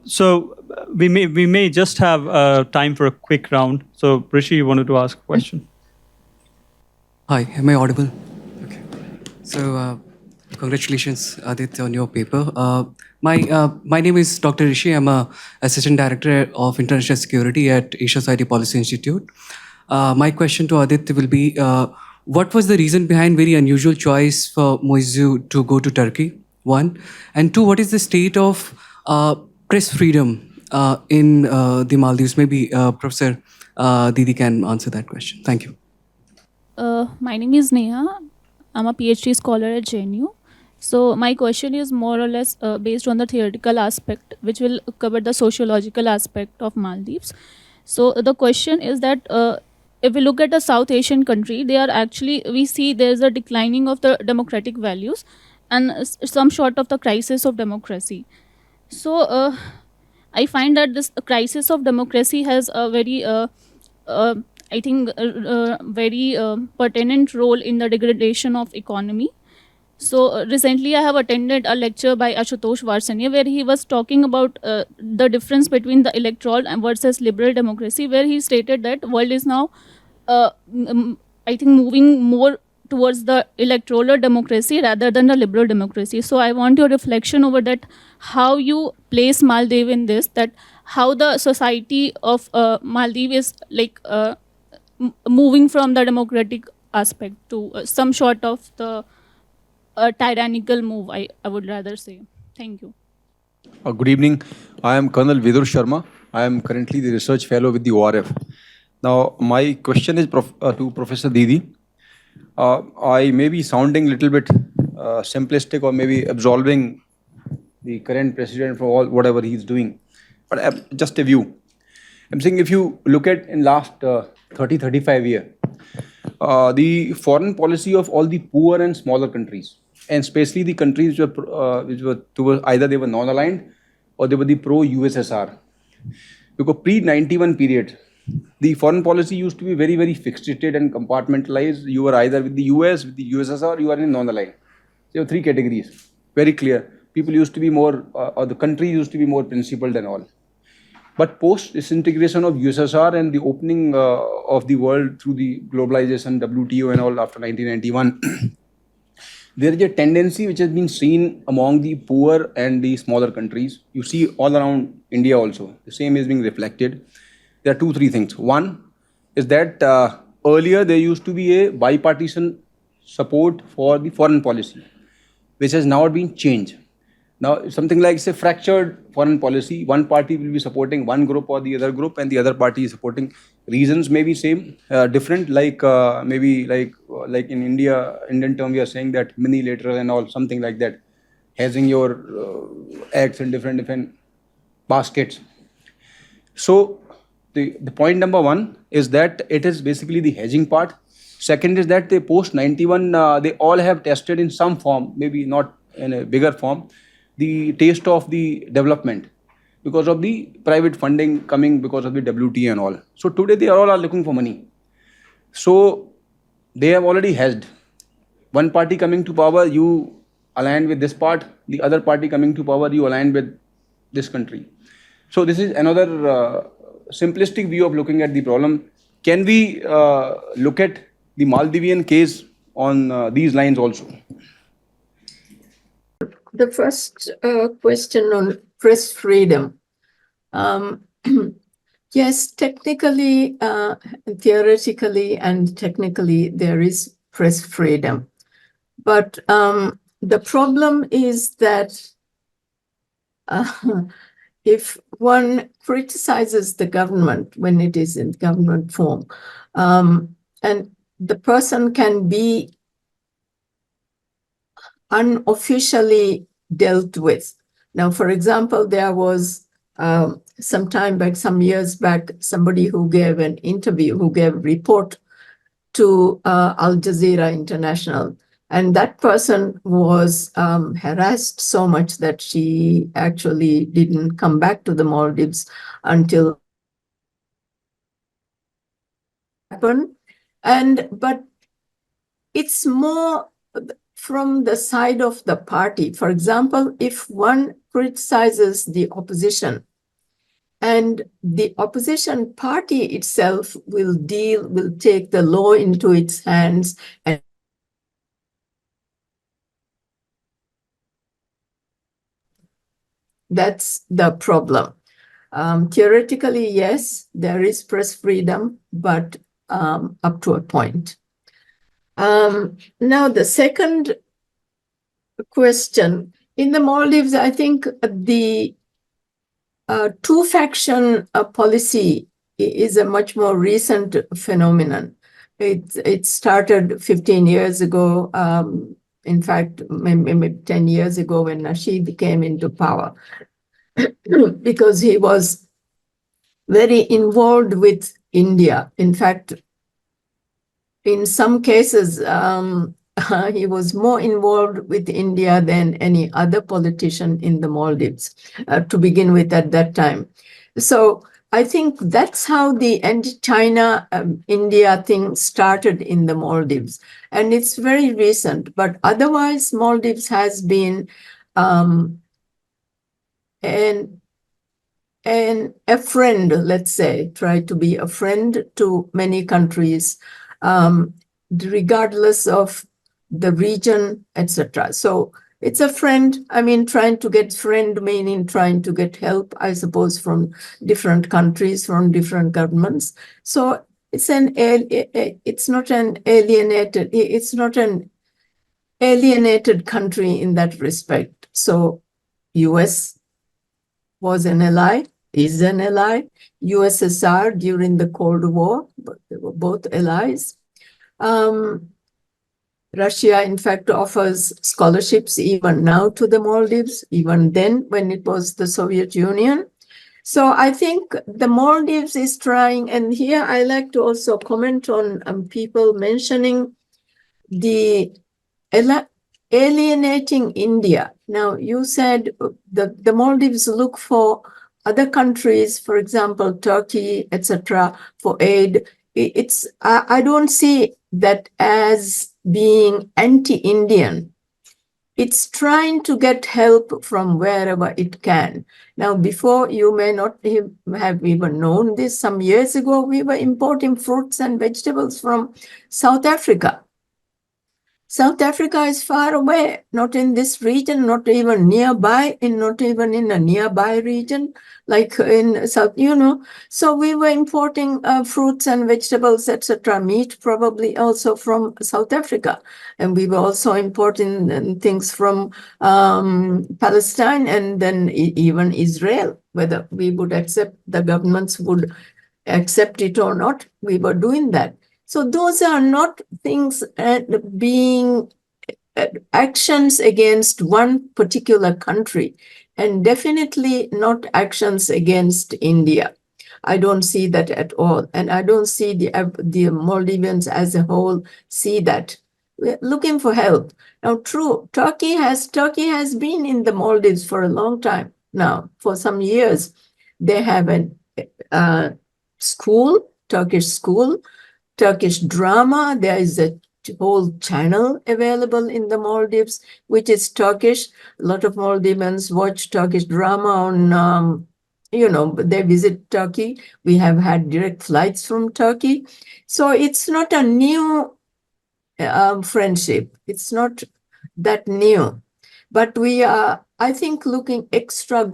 So we may just have time for a quick round. So Rishi, you wanted to ask a question? Hi, am I audible? Okay. So Congratulations, Aditya, on your paper. My name is Dr. Rishi. I'm a Assistant Director of International Security at Asia Society Policy Institute. My question to Aditya will be, what was the reason behind very unusual choice for Muizzu to go to Turkey? One. And two, what is the state of press freedom in the Maldives? Maybe Professor Didi can answer that question. Thank you. My name is Neha. I'm a PhD scholar at JNU. So my question is more or less based on the theoretical aspect, which will cover the sociological aspect of Maldives. So the question is that if we look at a South Asian country, they are actually, we see there's a declining of the democratic values and some sort of the crisis of democracy. So I find that this crisis of democracy has a very uh, I think, very pertinent role in the degradation of economy. So recently I have attended a lecture by Ashutosh Varsania where he was talking about the difference between the electoral and versus liberal democracy, where he stated that world is now, I think, moving more towards the electoral democracy rather than the liberal democracy. So I want your reflection over that, how you place Maldives in this, that how the society of Maldives is like moving from the democratic aspect to some sort of the tyrannical move, I would rather say. Thank you. Good evening. I am Colonel Vidur Sharma. I am currently the research fellow with the ORF. Now, my question is to Professor Didi. I may be sounding a little bit simplistic or maybe absolving the current president for all whatever he's doing, but just a view. I'm saying if you look at in last 30, 35 years, the foreign policy of all the poor and smaller countries, and especially the countries which were towards either they were non-aligned or they were the pro-USSR. Because pre-91 period, the foreign policy used to be very, very fixated and compartmentalized. You were either with the US, with the USSR, you are in non-aligned. There were three categories, very clear. People used to be more, or the country used to be more principled and all. But post disintegration of USSR and the opening of the world through the globalization, WTO and all after 1991, there is a tendency which has been seen among the poor and the smaller countries. You see all around India also, the same is being reflected. There are two, three things. One is that earlier there used to be a bipartisan support for the foreign policy, which has now been changed. Now, something like, say, fractured foreign policy, one party will be supporting one group or the other group, and the other party is supporting. Reasons may be same, different, like maybe like in India, Indian term, we are saying that mini-lateral and all, something like that, having your eggs in different baskets. So, the point number one is that it is basically the hedging part. Second is that they post 91, they all have tested in some form, maybe not in a bigger form, the taste of the development because of the private funding coming because of the WTO and all. So today they all are looking for money. So they have already hedged. One party coming to power, you align with this part. The other party coming to power, you align with this country. So this is another simplistic view of looking at the problem. Can we look at the Maldivian case on these lines also? The first question on press freedom. Yes, technically, theoretically, and technically, there is press freedom. But the problem is that if one criticizes the government when it is in government form, and the person can be unofficially dealt with. Now, for example, there was some years back, somebody who gave an interview, who gave a report to Al Jazeera International. And that person was harassed so much that she actually didn't come back to the Maldives until happened. But it's more from the side of the party. For example, if one criticizes the opposition, and the opposition party itself will take the law into its hands and That's the problem. Theoretically, yes, there is press freedom, but up to a point. Now, the second question, in the Maldives, I think the two-faction policy is a much more recent phenomenon. It started 15 years ago, in fact, maybe 10 years ago when Nasheed came into power, because he was very involved with India. In fact, in some cases, he was more involved with India than any other politician in the Maldives, to begin with at that time. So I think that's how the anti-China India thing started in the Maldives. And it's very recent, but otherwise Maldives has been a friend, let's say, try to be a friend to many countries, regardless of the region, etc. So it's a friend. I mean, trying to get friend meaning trying to get help, I suppose, from different countries, from different governments. So it's not an alienated country in that respect. So US was an ally, is an ally. USSR during the Cold War, but they were both allies. Russia, in fact, offers scholarships even now to the Maldives, even then when it was the Soviet Union. So I think the Maldives is trying, and here I like to also comment on people mentioning the alienating India. Now, you said the Maldives look for other countries, for example, Turkey, etc., for aid. I don't see that as being anti-Indian. It's trying to get help from wherever it can. Now, before, you may not have even known this, some years ago, we were importing fruits and vegetables from South Africa. South Africa is far away, not in this region, not even nearby, not even in a nearby region, like in South, So we were importing fruits and vegetables, etc., meat probably also from South Africa. And we were also importing things from Palestine and then even Israel, whether we would accept, the governments would accept it or not, we were doing that. So those are not things being actions against one particular country, and definitely not actions against India. I don't see that at all. And I don't see the Maldivians as a whole see that. We're looking for help. Now, true, Turkey has been in the Maldives for a long time now, for some years. They have a school, Turkish school, Turkish drama. There is a whole channel available in the Maldives, which is Turkish. A lot of Maldivians watch Turkish drama on, they visit Turkey. We have had direct flights from Turkey. So it's not a new friendship. It's not that new. But we are, I think, going extra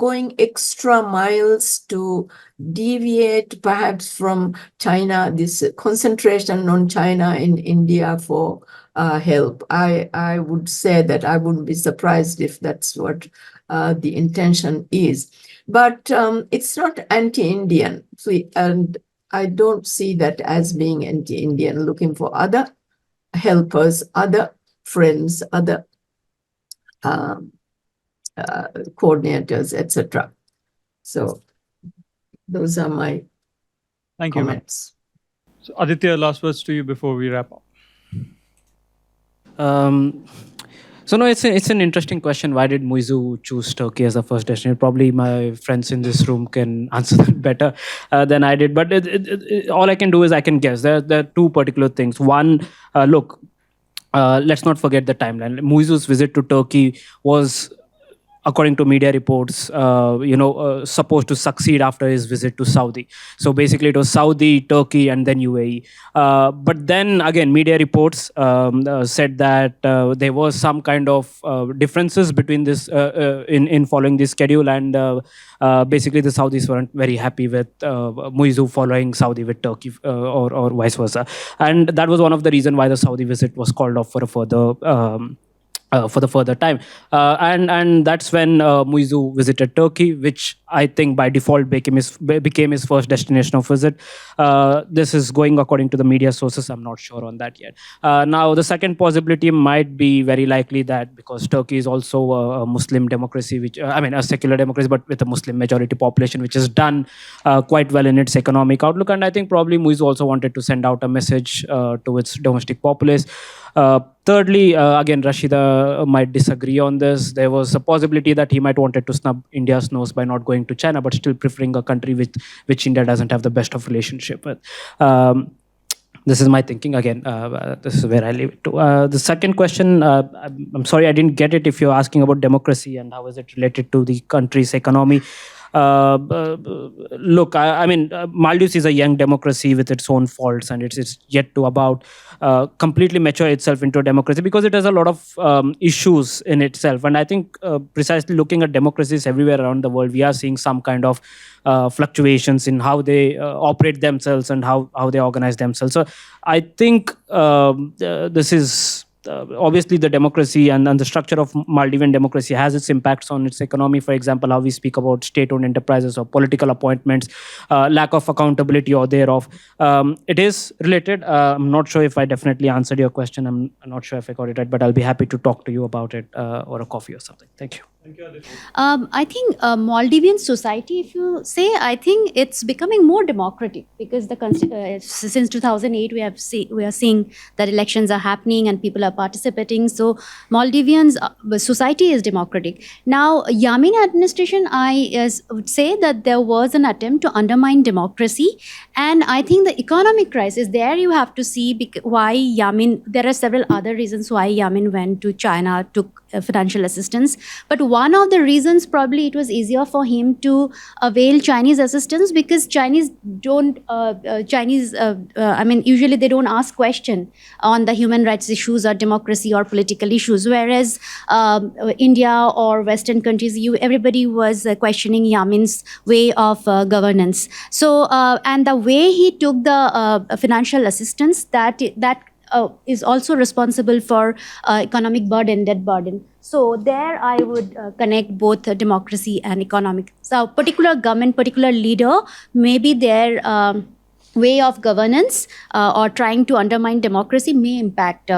miles to deviate perhaps from China, this concentration on China in India for help. I would say that I wouldn't be surprised if that's what the intention is. But it's not anti-Indian. And I don't see that as being anti-Indian, looking for other helpers, other friends, other coordinators, etc. So those are my Thank you, ma'am. comments. So Aditya, last words to you before we wrap up. So no, it's an interesting question. Why did Muizzu choose Turkey as the first destination? Probably my friends in this room can answer that better than I did. But all I can do is I can guess. There are two particular things. One, look, let's not forget the timeline. Muizzu's visit to Turkey was according to media reports, supposed to succeed after his visit to Saudi. So basically, it was Saudi, Turkey, and then UAE. But then again, media reports said that there was some kind of differences between this in following this schedule, and basically the Saudis weren't very happy with Muizzu following Saudi with Turkey, or vice versa. And that was one of the reasons why the Saudi visit was called off for a further time. And that's when Muizzu visited Turkey, which I think by default became his first destination of visit. This is going according to the media sources. I'm not sure on that yet. Now, the second possibility might be very likely that because Turkey is also a Muslim democracy, a secular democracy, but with a Muslim majority population, which has done quite well in its economic outlook. And I think probably Muizzu also wanted to send out a message to its domestic populace. Thirdly, again, Rasheeda might disagree on this. There was a possibility that he might wanted to snub India's nose by not going to China, but still preferring a country with which India doesn't have the best of relationship with. This is my thinking. Again, this is where I leave it to. The second question, I'm sorry I didn't get it. If you're asking about democracy and how is it related to the country's economy. Look, Maldives is a young democracy with its own faults, and it's yet to about completely mature itself into a democracy because it has a lot of issues in itself. And I think precisely looking at democracies everywhere around the world, we are seeing some kind of fluctuations in how they operate themselves and how they organize themselves. So I think this is obviously the democracy and the structure of Maldivian democracy has its impacts on its economy. For example, how we speak about state-owned enterprises or political appointments, lack of accountability or thereof. It is related. I'm not sure if I definitely answered your question. I'm not sure if I got it right, but I'll be happy to talk to you about it or a coffee or something. Thank you. I think Maldivian society, if you say, I think it's becoming more democratic because since 2008 we are seeing that elections are happening and people are participating. So Maldivians society is democratic. Now, Yamin administration, I would say that there was an attempt to undermine democracy, and I think the economic crisis there you have to see why Yamin. There are several other reasons why Yamin went to China, took financial assistance, but one of the reasons probably it was easier for him to avail Chinese assistance because Chinese don't usually they don't ask question on the human rights issues or democracy or political issues, whereas India or Western countries, everybody was questioning Yamin's way of governance. So and the way he took the financial assistance, that is also responsible for economic burden, debt burden. So there I would connect both democracy and economic. So particular government, particular leader, maybe their way of governance or trying to undermine democracy may impact.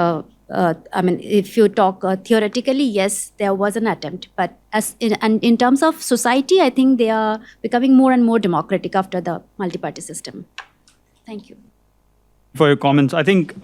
If you talk theoretically, yes, there was an attempt. But in terms of society, I think they are becoming more and more democratic after the multi-party system. Thank you. For your comments. I think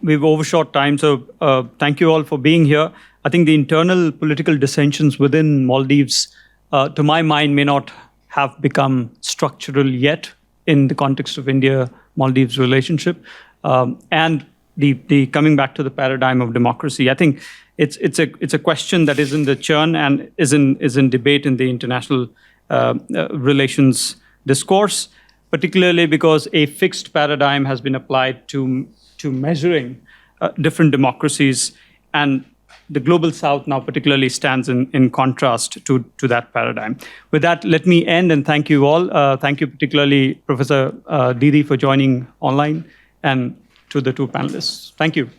we've overshot time, so thank you all for being here. I think the internal political dissensions within Maldives, to my mind, may not have become structural yet in the context of India-Maldives relationship. And the coming back to the paradigm of democracy, I think it's a question that is in the churn and is in debate in the international relations discourse, particularly because a fixed paradigm has been applied to measuring different democracies, and the global south now particularly stands in contrast to that paradigm. With that, let me end and thank you all. Thank you particularly Professor Didi for joining online, and to the two panelists. Thank you.